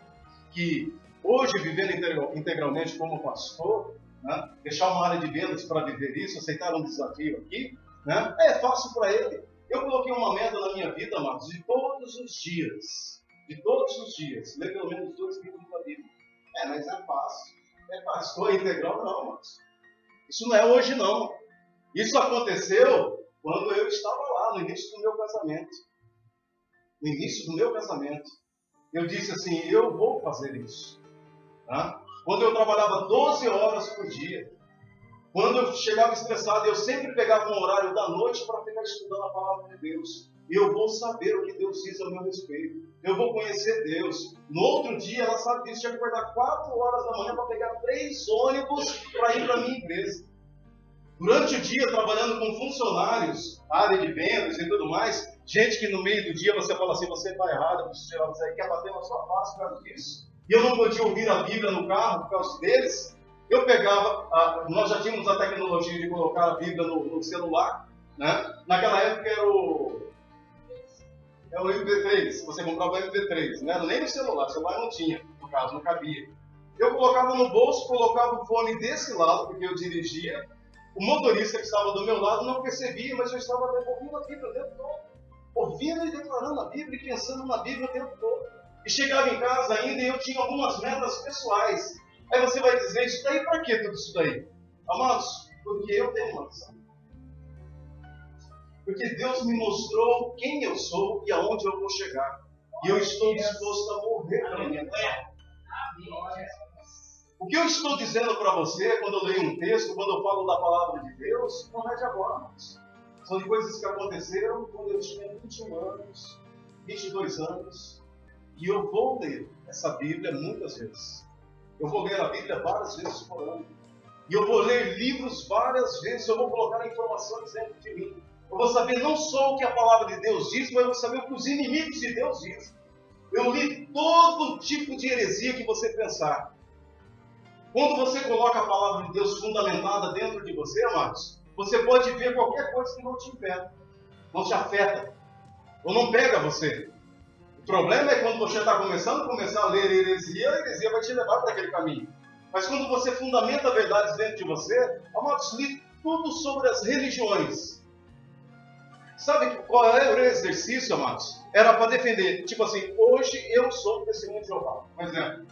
que hoje, vivendo integralmente como pastor, né, deixar uma área de vendas para viver isso, aceitar um desafio aqui, né, é fácil para ele. Eu coloquei uma meta na minha vida, amados, de todos os dias, ler pelo menos 2 livros da Bíblia. Mas é fácil. É pastor integral, não, amados. Isso não é hoje, não. Isso aconteceu quando eu estava lá, no início do meu casamento. No início do meu casamento, eu disse assim: eu vou fazer isso. Quando eu trabalhava 12 horas por dia, Quando eu chegava estressado, eu sempre pegava um horário da noite para ficar estudando a palavra de Deus. Eu vou saber o que Deus diz a meu respeito. Eu vou conhecer Deus. No outro dia, ela sabe disso, tinha que acordar 4 horas da manhã para pegar 3 ônibus para ir para a minha empresa. Durante o dia, trabalhando com funcionários, área de vendas e tudo mais, gente que no meio do dia você fala assim, você está errado, eu preciso tirar você aí, quer bater na sua face por causa disso. E eu não podia ouvir a Bíblia no carro por causa deles. Eu pegava, nós já tínhamos a tecnologia de colocar a Bíblia no celular, né? Naquela época era o MP3, você comprava o MP3, não era nem no celular, o celular não tinha, no caso, não cabia. Eu colocava no bolso, colocava o fone desse lado, porque eu dirigia, o motorista que estava do meu lado não percebia, mas eu estava ouvindo a Bíblia o tempo todo, ouvindo e declarando a Bíblia e pensando na Bíblia o tempo todo. E chegava em casa ainda e eu tinha algumas metas pessoais. Aí você vai dizer, isso daí para que tudo isso daí? Amados, porque eu tenho uma visão. Porque Deus me mostrou quem eu sou e aonde eu vou chegar. E eu estou disposto a morrer pela minha visão. O que eu estou dizendo para você, quando eu leio um texto, quando eu falo da palavra de Deus, não é de agora. São de coisas que aconteceram quando eu tinha 21 anos, 22 anos. E eu vou ler essa Bíblia muitas vezes. Eu vou ler a Bíblia várias vezes por ano. E eu vou ler livros várias vezes. Eu vou colocar informações dentro de mim. Eu vou saber não só o que a palavra de Deus diz, mas eu vou saber o que os inimigos de Deus dizem. Eu li todo tipo de heresia que você pensar. Quando você coloca a palavra de Deus fundamentada dentro de você, amados, você pode ver qualquer coisa que não te impede, não te afeta, ou não pega você. O problema é quando você está começando a ler a heresia vai te levar para aquele caminho. Mas quando você fundamenta verdades dentro de você, amados, li tudo sobre as religiões. Sabe qual era o exercício, amados? Era para defender, tipo assim, hoje eu sou testemunha de Jeová. Por exemplo,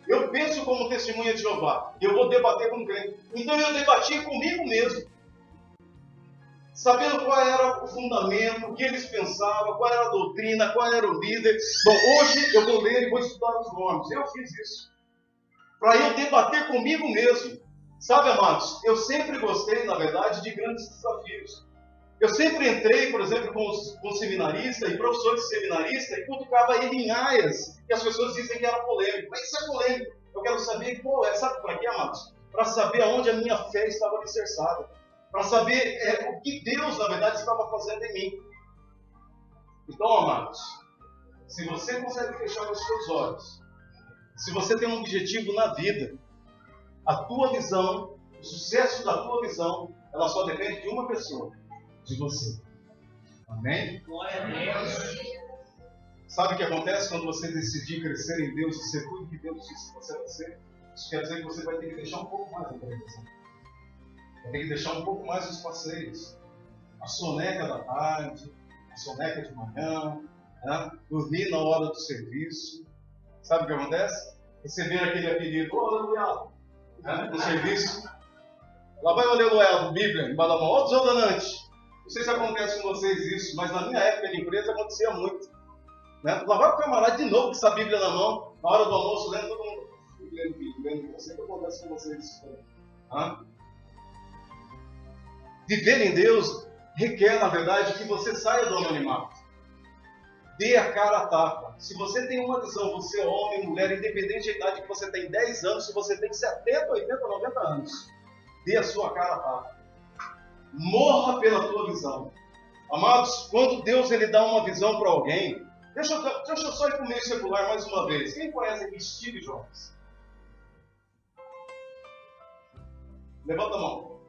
eu penso como testemunha de Jeová, eu vou debater com crente. Então eu debatia comigo mesmo, sabendo qual era o fundamento, o que eles pensavam, qual era a doutrina, qual era o líder. Bom, hoje eu vou ler e vou estudar os nomes. Eu fiz isso, para eu debater comigo mesmo. Sabe, amados, eu sempre gostei, na verdade, de grandes desafios. Eu sempre entrei, por exemplo, com seminarista e professor de seminarista e cutucava ele em áreas que as pessoas dizem que era polêmico. Mas isso é polêmico. Eu quero saber qual é. Sabe para quê, amados? Para saber aonde a minha fé estava alicerçada. Para saber o que Deus, na verdade, estava fazendo em mim. Então, amados, se você consegue fechar os seus olhos, se você tem um objetivo na vida, a tua visão, o sucesso da tua visão, ela só depende de uma pessoa. De você. Amém? Glória a Deus. Sabe o que acontece quando você decidir crescer em Deus e ser tudo que Deus disse que você vai ser? Isso quer dizer que você vai ter que deixar um pouco mais a televisão. Vai ter que deixar um pouco mais os passeios. A soneca da tarde, a soneca de manhã, né? Dormir na hora do serviço. Sabe o que acontece? Receber aquele apelido, ô aleluia, né? No serviço. Lá vai o aleluia, Bíblia, embaixo da mão, ó desodorante. Não sei se acontece com vocês isso, mas na minha época de empresa acontecia muito. Né? Lá vai o camarada de novo com essa Bíblia na mão, na hora do almoço, lendo todo mundo. Lendo. Eu sei que acontece com vocês isso também. Viver em Deus requer, na verdade, que você saia do anonimato. Dê a cara a tapa. Se você tem uma visão, você é homem, mulher, independente da idade que você tem 10 anos, se você tem 70, 80, 90 anos, dê a sua cara a tapa. Morra pela tua visão. Amados, quando Deus ele dá uma visão para alguém, deixa eu só ir para o meio secular mais uma vez. Quem conhece aqui Steve Jobs? Levanta a mão.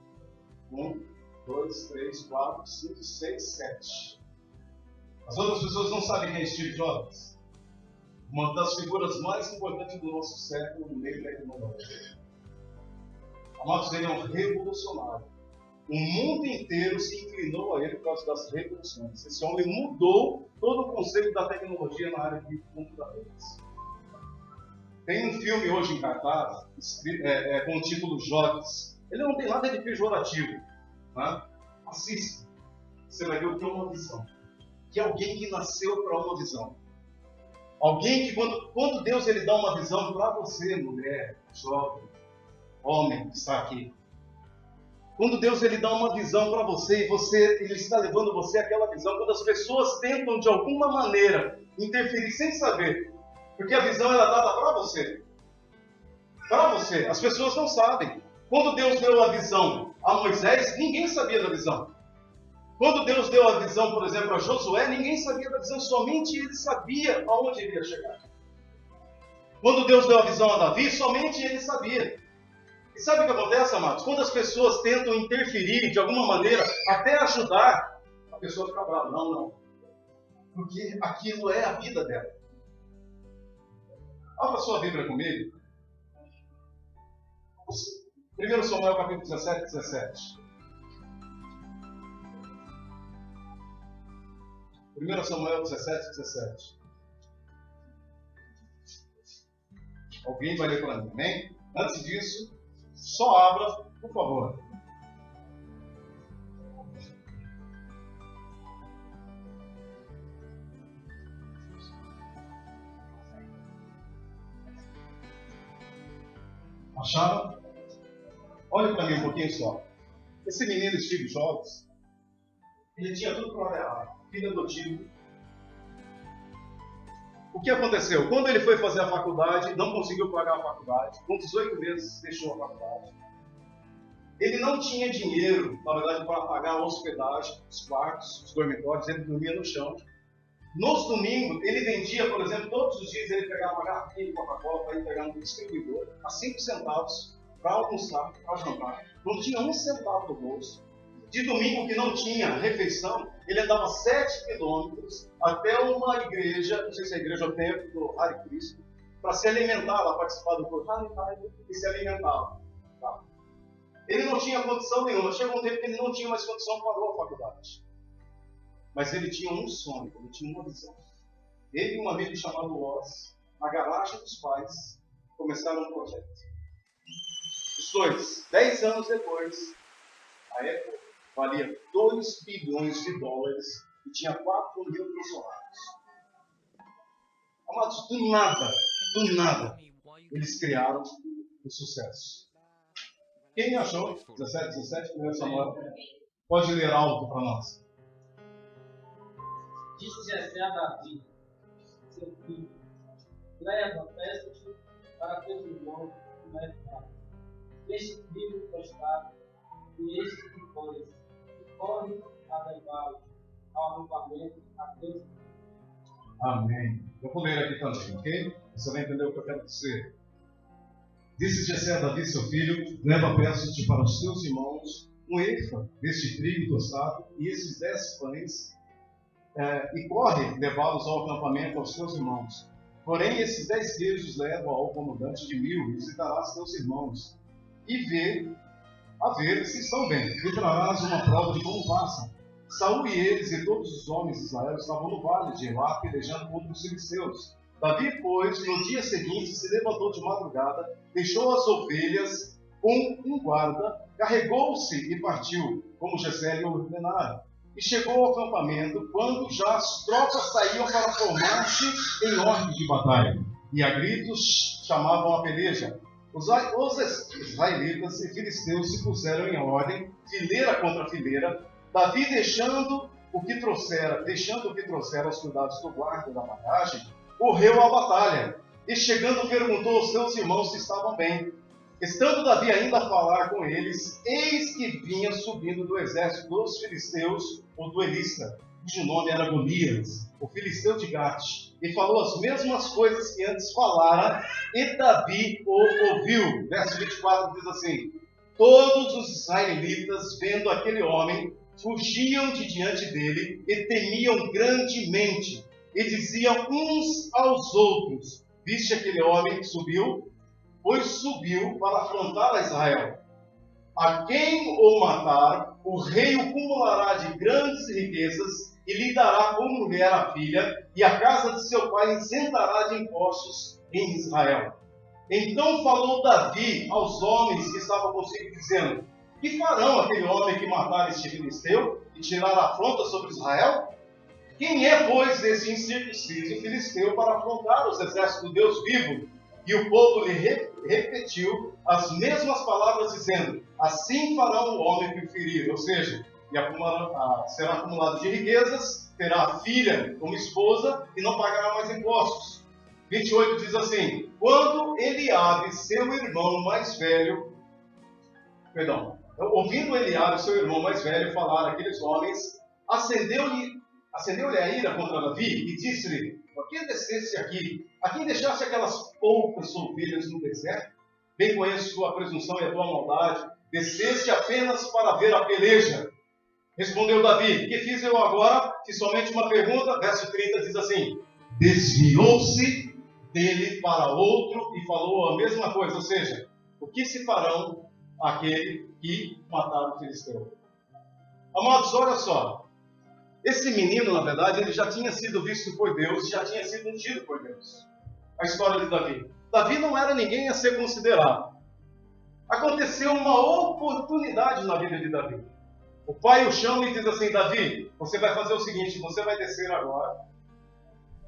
1, 2, 3, 4, 5, 6, 7. As outras pessoas não sabem quem é Steve Jobs. Uma das figuras mais importantes do nosso século no meio tecnológico. Amados, ele é um revolucionário. O mundo inteiro se inclinou a ele por causa das revoluções. Esse homem mudou todo o conceito da tecnologia na área de computadores. Tem um filme hoje em cartaz com o título Jobs. Ele não tem nada de pejorativo. Né? Assista. Você vai ver o que é uma visão. Que é alguém que nasceu para uma visão. Alguém que quando Deus ele dá uma visão para você, mulher, jovem, homem que está aqui, Quando Deus ele dá uma visão para você e ele está levando você àquela visão, quando as pessoas tentam de alguma maneira interferir sem saber, porque a visão era dada para você. Para você, as pessoas não sabem. Quando Deus deu a visão a Moisés, ninguém sabia da visão. Quando Deus deu a visão, por exemplo, a Josué, ninguém sabia da visão, somente ele sabia aonde ele ia chegar. Quando Deus deu a visão a Davi, somente ele sabia. E sabe o que acontece, amados? Quando as pessoas tentam interferir de alguma maneira, até ajudar, a pessoa fica brava. Não, não. Porque aquilo é a vida dela. Abra sua Bíblia comigo. 1 Samuel capítulo 17, 17. 1 Samuel 17, 17. Alguém vai ler para mim, amém? Antes disso, só abra, por favor. Acharam? Olha para mim um pouquinho só. Esse menino Steve Jobs, ele tinha tudo para dar errado. Filho adotivo. O que aconteceu? Quando ele foi fazer a faculdade, não conseguiu pagar a faculdade. Com 18 meses, deixou a faculdade. Ele não tinha dinheiro, na verdade, para pagar a hospedagem, os quartos, os dormitórios. Ele dormia no chão. Nos domingos, ele vendia, por exemplo, todos os dias ele pegava uma garrafinha de Coca-Cola para entregar no distribuidor a 5 centavos para almoçar, para jantar. Não tinha um centavo no bolso. De domingo, que não tinha refeição, ele andava 7 quilômetros até uma igreja, não sei se é a igreja ou templo do Hare Krishna, para se alimentar, lá participar do curso e se alimentava. Tá. Ele não tinha condição nenhuma. Chegou um tempo que ele não tinha mais condição, parou a faculdade. Mas ele tinha um sonho, ele tinha uma visão. Ele e um amigo chamado Oz, na garagem dos pais, começaram um projeto. Os dois, 10 anos depois, a Apple valia 2 bilhões de dólares e tinha 4 mil funcionários. Amados, do nada, eles criaram o sucesso. Quem achou? 17, 1 Samuel. Pode ler alto para nós. Disse Jessé a Davi, seu filho: leva, peça-te para teus irmãos e vai ficar. Este filho prostrado, e este que pões, e corre a levá-lo ao acampamento a teus irmãos. Amém. Eu vou ler aqui também, ok? Você vai entender o que eu quero dizer. Disse Jessé a Davi, seu filho: leva, peço-te para os teus irmãos um efa deste trigo tostado e esses 10 pães, e corre levá-los ao acampamento aos teus irmãos. Porém, esses 10 queijos leva ao comandante de 1000 e visitarás teus irmãos, e vê se estão bem, e trarás uma prova de como passam. Saul e eles e todos os homens de Israel estavam no vale de Elá, pelejando contra os filisteus. Davi, pois, no dia seguinte, se levantou de madrugada, deixou as ovelhas com um guarda, carregou-se e partiu, como Jessé lhe ordenara. E chegou ao acampamento quando já as tropas saíam para formar-se em ordem de batalha. E a gritos chamavam a peleja. Os israelitas e filisteus se puseram em ordem, fileira contra fileira. Davi, deixando o que trouxera aos soldados do guarda da bagagem, correu à batalha. E chegando, perguntou aos seus irmãos se estavam bem. Estando Davi ainda a falar com eles, eis que vinha subindo do exército dos filisteus o duelista, cujo nome era Golias, o filisteu de Gate, e falou as mesmas coisas que antes falara, e Davi o ouviu. Verso 24 diz assim: todos os israelitas, vendo aquele homem, fugiam de diante dele e temiam grandemente, e diziam uns aos outros: viste aquele homem que subiu? Pois subiu para afrontar a Israel. A quem o matar, o rei o cumulará de grandes riquezas e lhe dará como mulher a filha, e a casa de seu pai isentará de impostos em Israel. Então falou Davi aos homens que estavam consigo, dizendo: que farão aquele homem que matar este filisteu e tirar a afronta sobre Israel? Quem é, pois, esse incircunciso filisteu para afrontar os exércitos do Deus vivo? E o povo lhe repetiu as mesmas palavras, dizendo: assim fará o homem que o ferir. Ou seja, será acumulado de riquezas, terá a filha como esposa e não pagará mais impostos. 28 diz assim: quando Eliabe, seu irmão mais velho, ouvindo Eliabe, seu irmão mais velho, falar aqueles homens, acendeu-lhe a ira contra Davi e disse-lhe: por que descesse aqui? A quem deixasse aquelas poucas ovelhas no deserto? Bem conheço tua presunção e a tua maldade. Desceste apenas para ver a peleja. Respondeu Davi: que fiz eu agora? Fiz somente uma pergunta. Verso 30 diz assim: desviou-se dele para outro e falou a mesma coisa. Ou seja, o que se farão aquele que mataram o filisteu? Amados, olha só. Esse menino, na verdade, ele já tinha sido visto por Deus, já tinha sido ungido por Deus. A história de Davi. Davi não era ninguém a ser considerado. Aconteceu uma oportunidade na vida de Davi. O pai o chama e diz assim: Davi, você vai fazer o seguinte, você vai descer agora,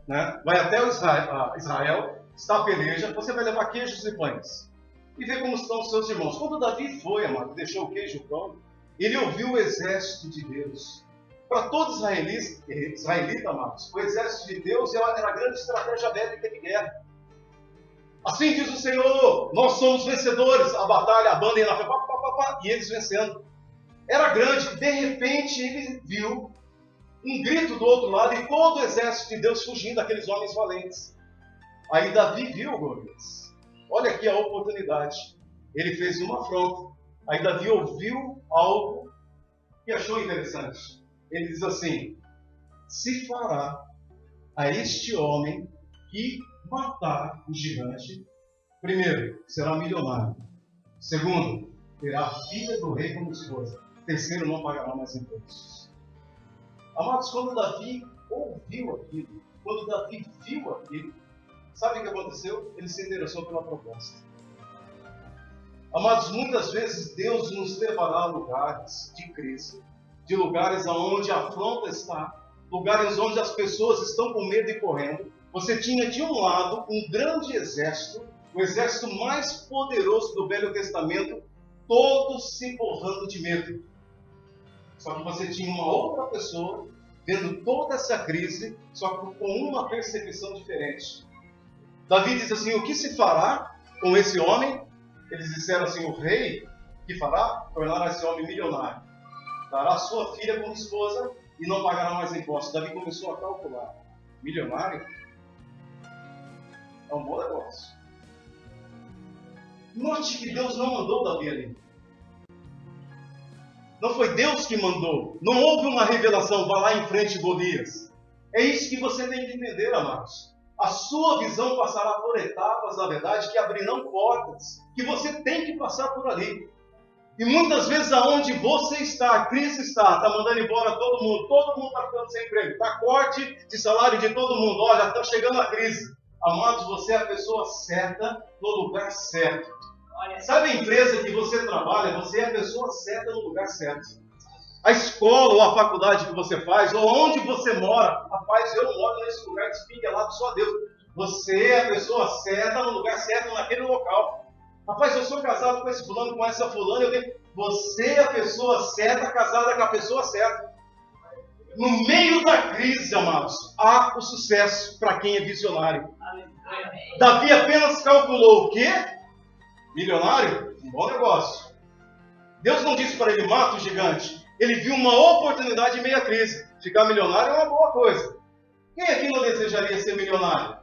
né? Vai até Israel, está a peleja, você vai levar queijos e pães. E ver como estão os seus irmãos. Quando Davi foi, amado, deixou o queijo e o pão, ele ouviu o exército de Deus. Para todos os israelitas, amados, o exército de Deus era a grande estratégia bélica de guerra. Assim diz o Senhor: nós somos vencedores. A batalha, a banda ia na frente, e eles vencendo. Era grande. De repente, ele viu um grito do outro lado e todo o exército de Deus fugindo daqueles homens valentes. Aí Davi viu Golias. Olha aqui a oportunidade. Ele fez uma afronta. Aí Davi ouviu algo que achou interessante. Ele diz assim: se fará a este homem que matar o gigante, primeiro, será milionário. Segundo, terá a filha do rei como esposa. Terceiro, não pagará mais impostos. Amados, quando Davi ouviu aquilo, quando Davi viu aquilo, sabe o que aconteceu? Ele se interessou pela proposta. Amados, muitas vezes Deus nos levará a lugares de crise, de lugares onde a afronta está, lugares onde as pessoas estão com medo e correndo. Você tinha de um lado um grande exército, o exército mais poderoso do Velho Testamento, todos se borrando de medo. Só que você tinha uma outra pessoa vendo toda essa crise, só que com uma percepção diferente. Davi diz assim: o que se fará com esse homem? Eles disseram assim: o rei que fará? Tornará esse homem milionário. Dará sua filha como esposa e não pagará mais impostos. Davi começou a calcular. Milionário? É um bom negócio. Note que Deus não mandou Davi ali. Não foi Deus que mandou. Não houve uma revelação, vá lá em frente, Golias. É isso que você tem que entender, amados. A sua visão passará por etapas, na verdade, que abrirão portas, que você tem que passar por ali. E muitas vezes aonde você está, a crise está mandando embora todo mundo está ficando sem emprego, está corte de salário de todo mundo, olha, está chegando a crise. Amados, você é a pessoa certa no lugar certo. Sabe a empresa que você trabalha, você é a pessoa certa no lugar certo. A escola ou a faculdade que você faz, ou onde você mora, rapaz, eu moro nesse lugar despinguelado, só Deus. Você é a pessoa certa no lugar certo, naquele local. Rapaz, eu sou casado com esse fulano, com essa fulana, você é a pessoa certa, casada com a pessoa certa. No meio da crise, amados, há o sucesso para quem é visionário. Davi apenas calculou o quê? Milionário? Um bom negócio. Deus não disse para ele: mata o gigante. Ele viu uma oportunidade em meio à crise. Ficar milionário é uma boa coisa. Quem aqui não desejaria ser milionário?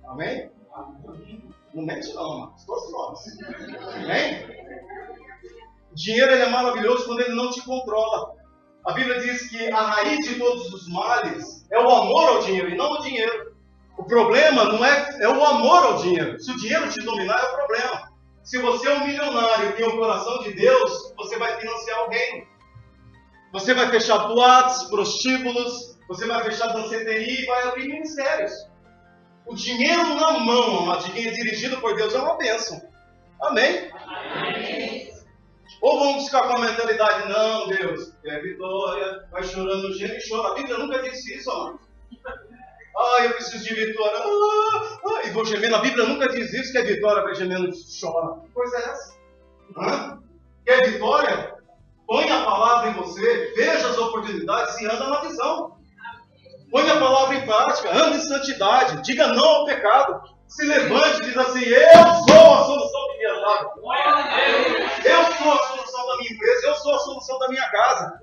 Amém? Não mente não, mas todos nós. Amém? O dinheiro ele é maravilhoso quando ele não te controla. A Bíblia diz que a raiz de todos os males é o amor ao dinheiro e não o dinheiro. O problema não é o amor ao dinheiro. Se o dinheiro te dominar, é o problema. Se você é um milionário e tem o coração de Deus, você vai financiar o reino. Você vai fechar boates, prostíbulos, você vai fechar danceteria e vai abrir ministérios. O dinheiro na mão, de quem é dirigido por Deus, é uma bênção. Amém? Amém. Ou vamos ficar com a mentalidade: não, Deus, é vitória, vai chorando, geme e chora. A Bíblia nunca disse isso, amado. Eu preciso de vitória. E vou gemendo. A Bíblia nunca diz isso, que é vitória, vai gemendo e chora. Que coisa é essa? Quer vitória? Põe a palavra em você, veja as oportunidades e anda na visão. Põe a palavra em prática, anda em santidade, diga não ao pecado. Se levante e diz assim: eu sou a solução da minha vida. Eu sou a solução da minha empresa, eu sou a solução da minha casa.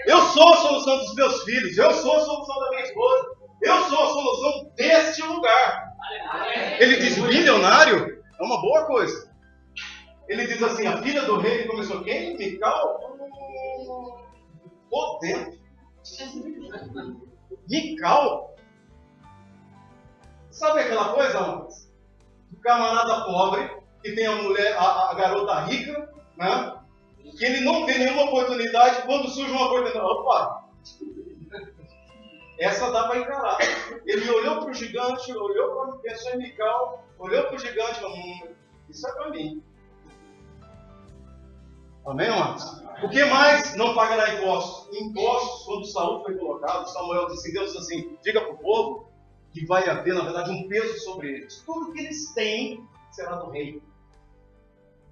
Eu sou a solução dos meus filhos, eu sou a solução da minha esposa. Eu sou a solução deste lugar. Ele diz: bilionário é uma boa coisa. Ele diz assim: a filha do rei começou quem? Mical? Tô dentro. Mical? Sabe aquela coisa, Lucas? O camarada pobre, que tem a mulher, a garota rica, né? Que ele não vê nenhuma oportunidade, quando surge uma oportunidade, opa! Essa dá para encarar. Ele olhou para o gigante, olhou para a pessoa em Mical, olhou para o gigante e falou: isso é para mim. Amém, amados? O que mais não pagará impostos? Impostos, quando Saul foi colocado, Samuel disse: Deus assim, diga para o povo que vai haver, na verdade, um peso sobre eles. Tudo que eles têm será do rei.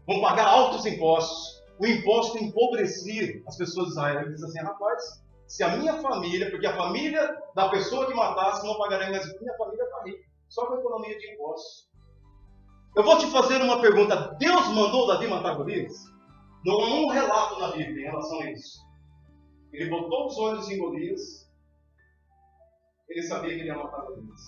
Vão pagar altos impostos. O imposto empobrecia as pessoas de Israel. Ele diz assim: rapaz, se a minha família, porque a família da pessoa que matasse não pagaria, mas a minha família está rica, só com a economia de impostos. Eu vou te fazer uma pergunta: Deus mandou Davi matar Golias? Não há um relato na Bíblia em relação a isso. Ele botou os olhos em Golias, ele sabia que ele ia matar Golias.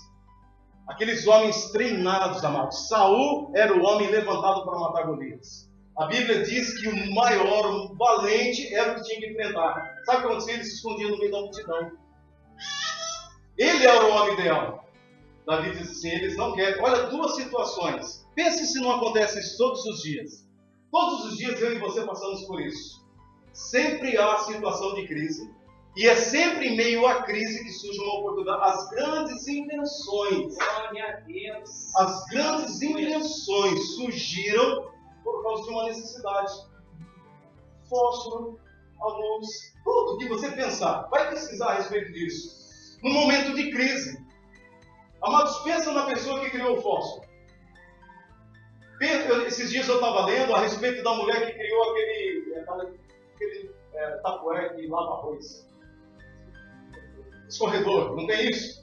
Aqueles homens treinados, amados. Saul era o homem levantado para matar Golias. A Bíblia diz que o maior, o valente, era o que tinha que enfrentar. Sabe o que acontecia? Ele se escondia no meio da multidão. Ele era o homem ideal. Davi diz assim: eles não querem. Olha, duas situações. Pense se não acontece isso todos os dias. Todos os dias eu e você passamos por isso. Sempre há situação de crise. E é sempre em meio à crise que surge uma oportunidade. As grandes invenções. As grandes invenções surgiram por causa de uma necessidade. Fósforo, a luz, tudo que você pensar. Vai pesquisar a respeito disso. No momento de crise. Amados, pensa na pessoa que criou o fósforo. Esses dias eu estava lendo a respeito da mulher que criou aquele tapué que lava arroz. Escorredor, não tem isso?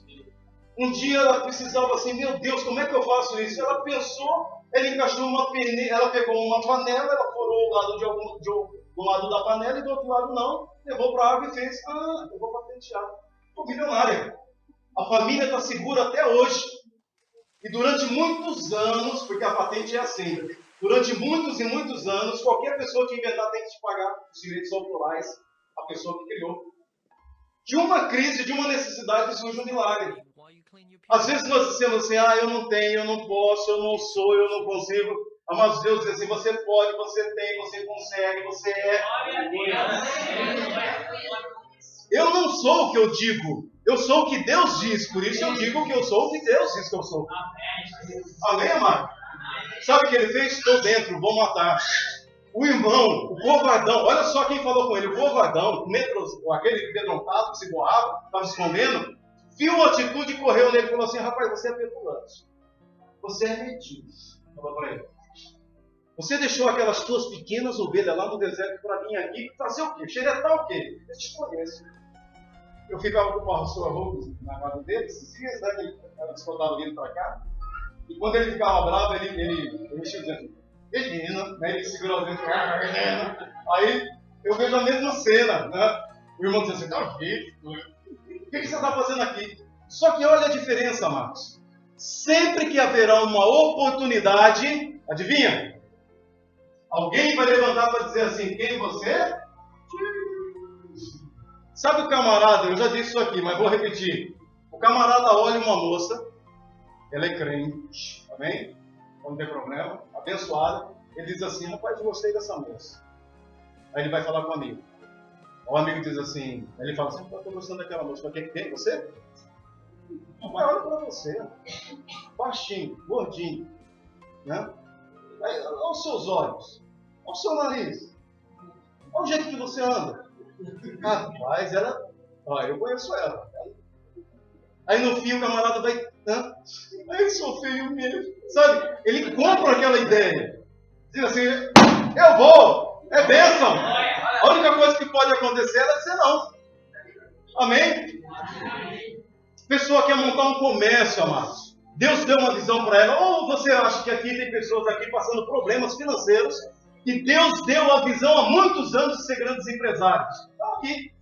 Um dia ela precisava assim: meu Deus, como é que eu faço isso? Ela pensou, ela encaixou uma peneira, ela pegou uma panela, ela furou o lado do lado da panela e do outro lado não, levou para a água e fez: eu vou patentear. Estou milionária. A família está segura até hoje. E durante muitos anos, porque a patente é assim, durante muitos e muitos anos, qualquer pessoa que inventar tem que te pagar os direitos autorais, a pessoa que criou. De uma crise, de uma necessidade, surge um milagre. Às vezes nós dizemos assim: eu não tenho, eu não posso, eu não sou, eu não consigo. Mas Deus diz assim: você pode, você tem, você consegue, você é. Eu não sou o que eu digo, eu sou o que Deus diz. Por isso eu digo que eu sou o que Deus diz que eu sou. Amém, amado? Sabe o que ele fez? Estou dentro, vou matar. O irmão, o covardão, olha só quem falou com ele. O covardão, aquele amedrontado que se borrava, estava escondendo, viu a atitude e correu nele e falou assim: rapaz, você é petulante, você é metido. Falou para ele: você deixou aquelas suas pequenas ovelhas lá no deserto para vir aqui fazer o quê? Xeretar o quê? Eu te conheço. Eu ficava com o pastor Arroz na casa dele, esses dias, né? Eles contavam vindo para cá. E quando ele ficava bravo, ele mexia dizendo: menina, né? Ele segurava o dedo, menina. Aí eu vejo a mesma cena, né? O irmão diz assim: cara, filho, o que você está fazendo aqui? Só que olha a diferença, amados. Sempre que haverá uma oportunidade, adivinha? Alguém vai levantar para dizer assim: quem você é? Sabe o camarada, eu já disse isso aqui, mas vou repetir. O camarada olha uma moça, ela é crente, amém? Não tem problema, abençoada. Ele diz assim: rapaz, eu gostei dessa moça. Aí ele vai falar com o amigo. O amigo diz assim, ele fala assim: eu estou gostando daquela moça. Mas quem? Você? Vai, olha para você. Baixinho, gordinho, né? Aí, olha os seus olhos, olha o seu nariz, olha o jeito que você anda. Rapaz, ela... eu conheço ela. Aí no fim o camarada vai, eu sou feio mesmo, sabe? Ele compra aquela ideia. Diz assim, eu vou, é bênção. A única coisa que pode acontecer é dizer não. Amém? Pessoa quer montar um comércio, amados. Deus deu uma visão para ela. Ou você acha que aqui tem pessoas aqui passando problemas financeiros e Deus deu a visão há muitos anos de ser grandes empresários? Estão aqui,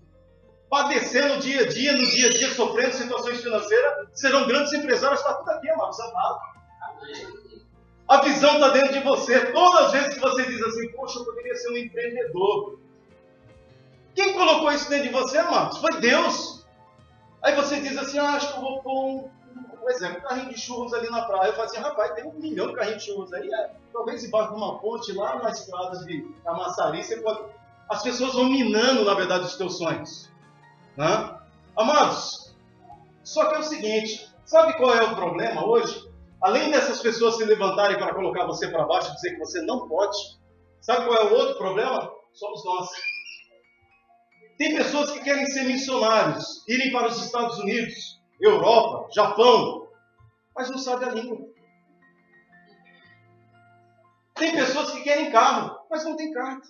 padecendo no dia a dia, sofrendo situações financeiras, serão grandes empresários. Está tudo aqui, amados, sentado. A visão está dentro de você. Todas as vezes que você diz assim, poxa, eu poderia ser um empreendedor. Quem colocou isso dentro de você, amados? Foi Deus. Aí você diz assim, acho que eu vou pôr por exemplo, um carrinho de churros ali na praia. Eu falo assim, rapaz, tem 1 milhão de carrinhos de churros aí. Talvez embaixo de uma ponte, lá na estrada de Camaçari, você pode... As pessoas vão minando, na verdade, os teus sonhos. Né? Amados, só que é o seguinte, sabe qual é o problema hoje? Além dessas pessoas se levantarem para colocar você para baixo e dizer que você não pode, sabe qual é o outro problema? Somos nós. Tem pessoas que querem ser missionários, irem para os Estados Unidos, Europa, Japão, mas não sabem a língua. Tem pessoas que querem carro, mas não tem carta.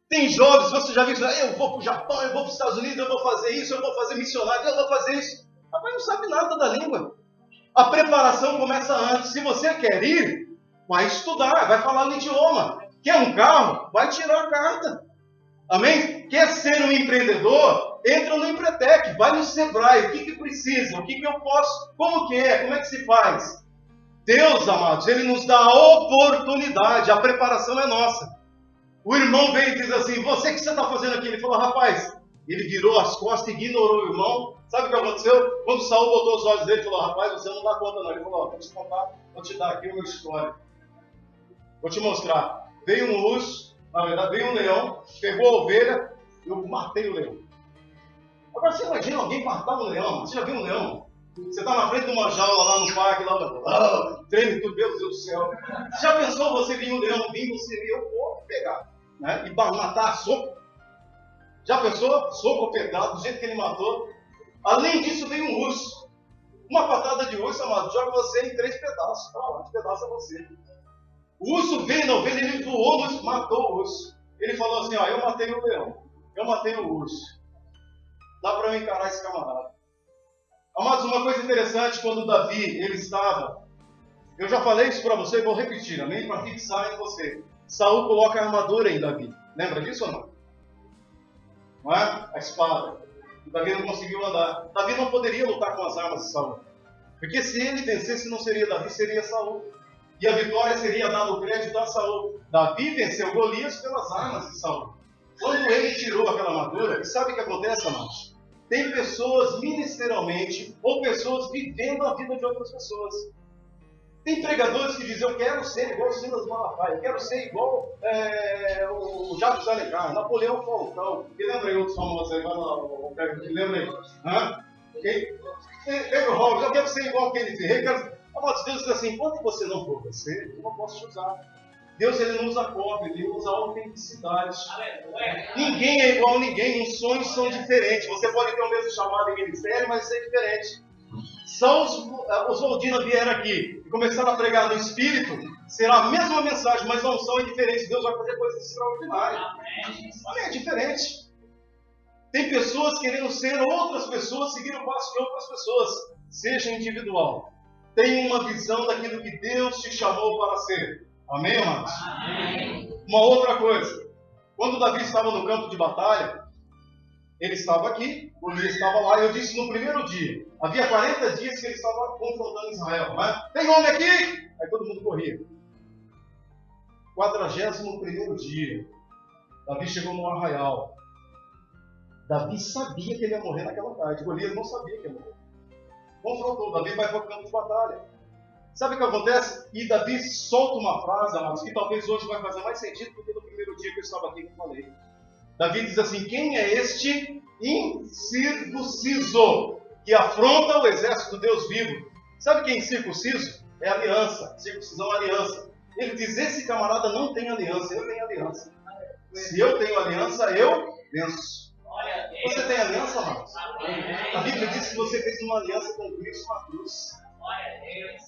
Tem jovens, você já viu isso? Eu vou para o Japão, eu vou para os Estados Unidos, eu vou fazer isso, eu vou fazer missionário, eu vou fazer isso. Mas não sabe nada da língua. A preparação começa antes. Se você quer ir, vai estudar, vai falar o idioma. Quer um carro? Vai tirar a carta. Amém? Quer ser um empreendedor? Entra no Empretec, vai no Sebrae. O que precisa? O que eu posso? Como que é? Como é que se faz? Deus, amados, Ele nos dá a oportunidade. A preparação é nossa. O irmão veio e diz assim, você que você está fazendo aqui? Ele falou, rapaz, ele virou as costas, ignorou o irmão. Sabe o que aconteceu? Quando Saul botou os olhos dele, ele falou, rapaz, você não dá conta não. Ele falou, vou te contar, vou te dar aqui o meu histórico. Vou te mostrar. Veio um urso, na verdade veio um leão, pegou a ovelha, eu matei o leão. Agora você imagina alguém matar um leão? Você já viu um leão? Você está na frente de uma jaula lá no parque, lá, treme tudo, meu Deus do céu. Você já pensou você vir um leão, você eu vou pegar, né? E matar a soco? Já pensou? Soco pedrado, do jeito que ele matou. Além disso, veio um urso. Uma patada de urso, amado, joga você em 3 pedaços. Para lá, despedaça você. O urso veio na ovelha, ele voou no urso, matou o urso. Ele falou assim, ó, eu matei o leão, eu matei o urso. Dá para eu encarar esse camarada. Amados, uma coisa interessante, quando Davi, ele estava... Eu já falei isso para você e vou repetir, amém? Para fixar em você. Saul coloca a armadura em Davi. Lembra disso ou não? Não é? A espada. Davi não conseguiu andar. Davi não poderia lutar com as armas de Saul. Porque se ele vencesse, não seria Davi, seria Saul. E a vitória seria dada o crédito a Saul. Davi venceu Golias pelas armas de Saul. Quando ele tirou aquela armadura, sabe o que acontece, amados? Tem pessoas ministerialmente, ou pessoas vivendo a vida de outras pessoas. Tem pregadores que dizem, eu quero ser igual o Silas Malafaia, eu quero ser igual o Jacques Alencar, Napoleão Falcão. E lembra aí outros famosos aí? Lembra aí? Lembra o Robert? Eu quero ser igual aquele Ferreira. Amados, Deus diz assim, enquanto você não for você, eu não posso te usar. Deus, Ele nos acolhe, Ele usa a autenticidade. Ninguém é igual a ninguém, os sonhos são diferentes. Você pode ter o mesmo chamado em ministério, mas isso é diferente. São os Valdina vieram aqui e começaram a pregar no Espírito, será a mesma mensagem, mas não são diferentes. Deus vai fazer coisas extraordinárias. Amém, é diferente. Tem pessoas querendo ser outras pessoas, seguir o passo de outras pessoas. Seja individual. Tenha uma visão daquilo que Deus te chamou para ser. Amém, amados? Amém. Uma outra coisa. Quando Davi estava no campo de batalha, ele estava aqui, Golias estava lá, eu disse no primeiro dia. Havia 40 dias que ele estava confrontando Israel. Né? Tem homem aqui? Aí todo mundo corria. 41º dia, Davi chegou no arraial. Davi sabia que ele ia morrer naquela tarde. Golias não sabia que ia morrer. Confrontou, Davi vai para o campo de batalha. Sabe o que acontece? E Davi solta uma frase, amados, que talvez hoje vai fazer mais sentido do que no primeiro dia que eu estava aqui que eu falei. Davi diz assim, quem é este incircunciso que afronta o exército do Deus vivo? Sabe quem é incircunciso? É aliança, circuncisão é aliança. Ele diz, esse camarada não tem aliança, eu tenho aliança. Se eu tenho aliança, eu venço. Você tem aliança, amados? A Bíblia diz que você fez uma aliança com Cristo na cruz.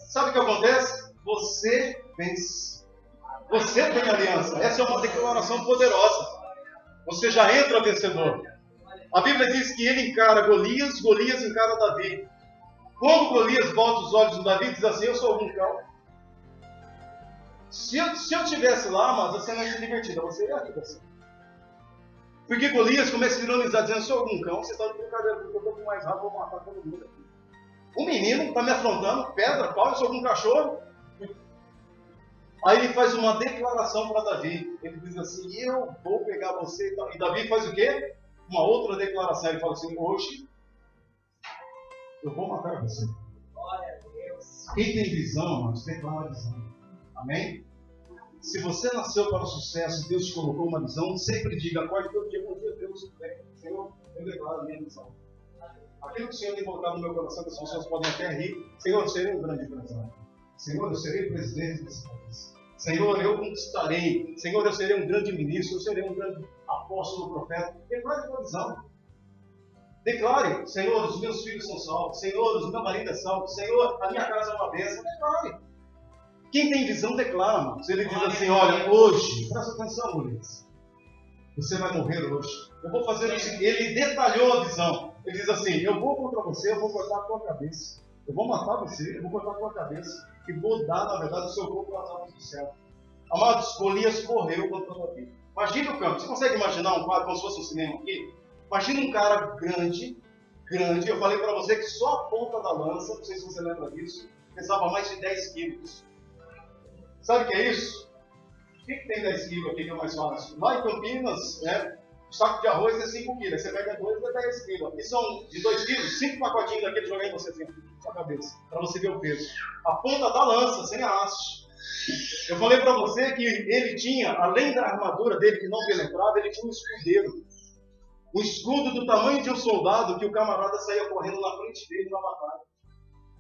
Sabe o que acontece? Você vence. Você tem aliança. Essa é uma declaração poderosa. Você já entra vencedor. A Bíblia diz que ele encara Golias, Golias encara Davi. Quando Golias volta os olhos no Davi, diz assim: eu sou algum cão. Se eu estivesse lá, mas você não ia ser divertida, você ia rir assim. Porque Golias começa a ironizar, dizendo: eu sou algum cão, você está de brincadeira, porque eu estou com mais rápido, vou matar todo mundo aqui. O menino está me afrontando, pedra, pau, eu sou algum cachorro. Aí ele faz uma declaração para Davi. Ele diz assim: eu vou pegar você. E Davi faz o quê? Uma outra declaração. Ele fala assim: hoje eu vou matar você. Quem tem visão, irmãos, declara a visão. Amém? Se você nasceu para o sucesso, Deus te colocou uma visão, sempre diga: acorde todo dia, bom dia, Deus, Senhor, eu declaro a minha visão. Aquilo que o Senhor tem colocado no meu coração, que as pessoas podem até rir: Senhor, eu serei um grande empresário. Senhor, eu serei presidente desse país. Senhor, eu conquistarei. Senhor, eu serei um grande ministro. Eu serei um grande apóstolo, profeta. Declare a tua visão. Declare: Senhor, os meus filhos são salvos. Senhor, o meu marido é salvo. Senhor, a minha casa é uma bênção. Declare. Quem tem visão, declara, irmãos. Ele diz assim: olha, hoje, presta atenção, Luiz, você vai morrer hoje. Eu vou fazer o seguinte. Ele detalhou a visão. Ele diz assim: eu vou contra você, eu vou cortar a tua cabeça. Eu vou matar você, eu vou cortar a tua cabeça. E vou dar, na verdade, o seu corpo para as aves do céu. Amados, Golias correu contra Davi. Imagina o campo. Você consegue imaginar um quadro como se fosse um cinema aqui? Imagina um cara grande. Eu falei para você que só a ponta da lança, não sei se você lembra disso, pesava mais de 10 quilos. Sabe o que é isso? O que tem 10 quilos aqui que é mais fácil? Lá em Campinas, né, o saco de arroz é 5 quilos. Você pega 2 é 10 quilos. Aqui são de 2 quilos, 5 pacotinhos daquele joguei em você assim, na sua cabeça, para você ver o peso. A ponta da lança, sem a haste. Eu falei para você que ele tinha, além da armadura dele que não penetrava, ele tinha um escudeiro. Um escudo do tamanho de um soldado que o camarada saía correndo na frente dele na batalha.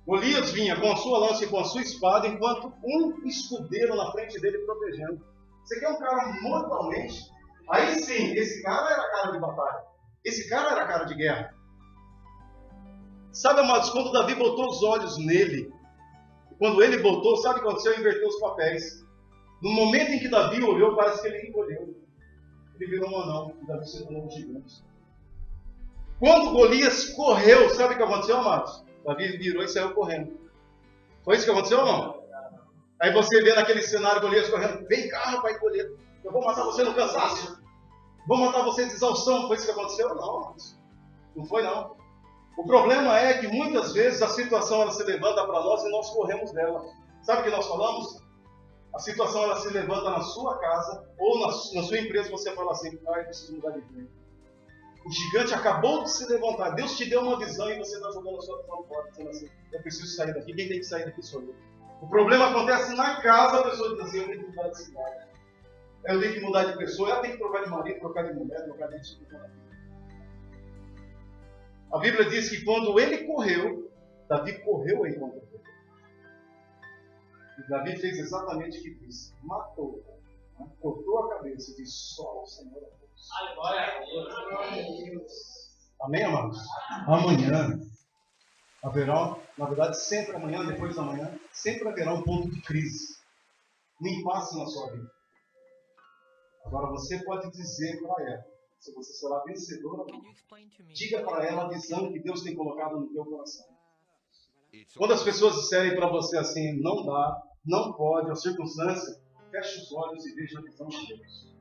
Golias vinha com a sua lança e com a sua espada, enquanto um escudeiro na frente dele protegendo. Você quer um cara mortalmente? Aí sim, esse cara era cara de batalha. Esse cara era cara de guerra. Sabe, amados, quando Davi botou os olhos nele, quando ele botou, sabe o que aconteceu? Inverteu os papéis. No momento em que Davi olhou, parece que ele encolheu. Ele virou um anão, e Davi se tornou um gigante. Quando Golias correu, sabe o que aconteceu, amados? Davi virou e saiu correndo. Foi isso que aconteceu ou não? Aí você vê naquele cenário Golias correndo: vem cá, rapaz, Golias, eu vou matar você no cansaço. Vou matar você de exaustão. Foi isso que aconteceu? Não, amados. Não foi não. O problema é que muitas vezes a situação ela se levanta para nós e nós corremos dela. Sabe o que nós falamos? A situação ela se levanta na sua casa ou na sua empresa, você fala assim: ah, eu preciso mudar de vida. O gigante acabou de se levantar. Deus te deu uma visão e você está jogando a sua visão fora, dizendo assim: eu preciso sair daqui. Quem tem que sair daqui sou eu. O problema acontece na casa, a pessoa diz assim: eu tenho que mudar de cidade. Eu tenho que mudar de pessoa. Ela tem que trocar de marido, trocar de mulher, trocar de tipo. A Bíblia diz que quando ele correu, Davi correu em contra dele. E Davi fez exatamente o que quis. Matou, né? Cortou a cabeça e disse: só o Senhor é Deus. Glória a Deus. Amém, amados? Amanhã haverá, na verdade, sempre amanhã, depois da manhã, sempre haverá um ponto de crise. Um impasse na sua vida. Agora você pode dizer para ela, se você será vencedora ou não. Diga para ela a visão que Deus tem colocado no teu coração. Quando as pessoas disserem para você assim: não dá, não pode, a circunstância, feche os olhos e veja a visão de Deus.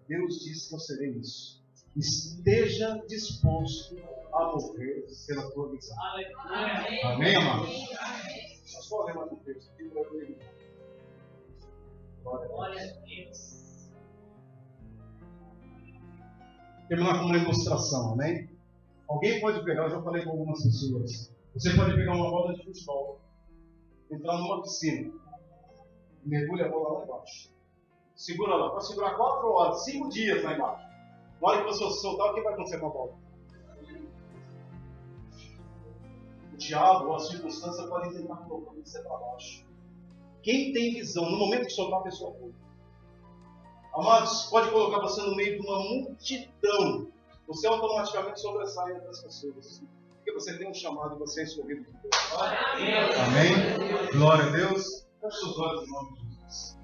Deus disse que eu serei isso. Esteja disposto a morrer pela tua visão. Amém, amados? É só ler mais um texto aqui para eu ir. Glória a Deus. Terminar com uma ilustração, amém? Alguém pode pegar, eu já falei com algumas pessoas, você pode pegar uma bola de futebol, entrar numa piscina, mergulha a bola lá embaixo, segura lá, para segurar 4 horas, 5 dias lá embaixo. Na hora que você soltar, o que vai acontecer com a bola? O diabo ou a circunstância podem tentar colocar você para baixo. Quem tem visão, no momento que soltar, a pessoa pula. Amados, pode colocar você no meio de uma multidão. você automaticamente sobressai entre as pessoas. Porque você tem um chamado e você é escolhido por Deus. Amém? Glória a Deus. Feche os olhos em nome de Jesus.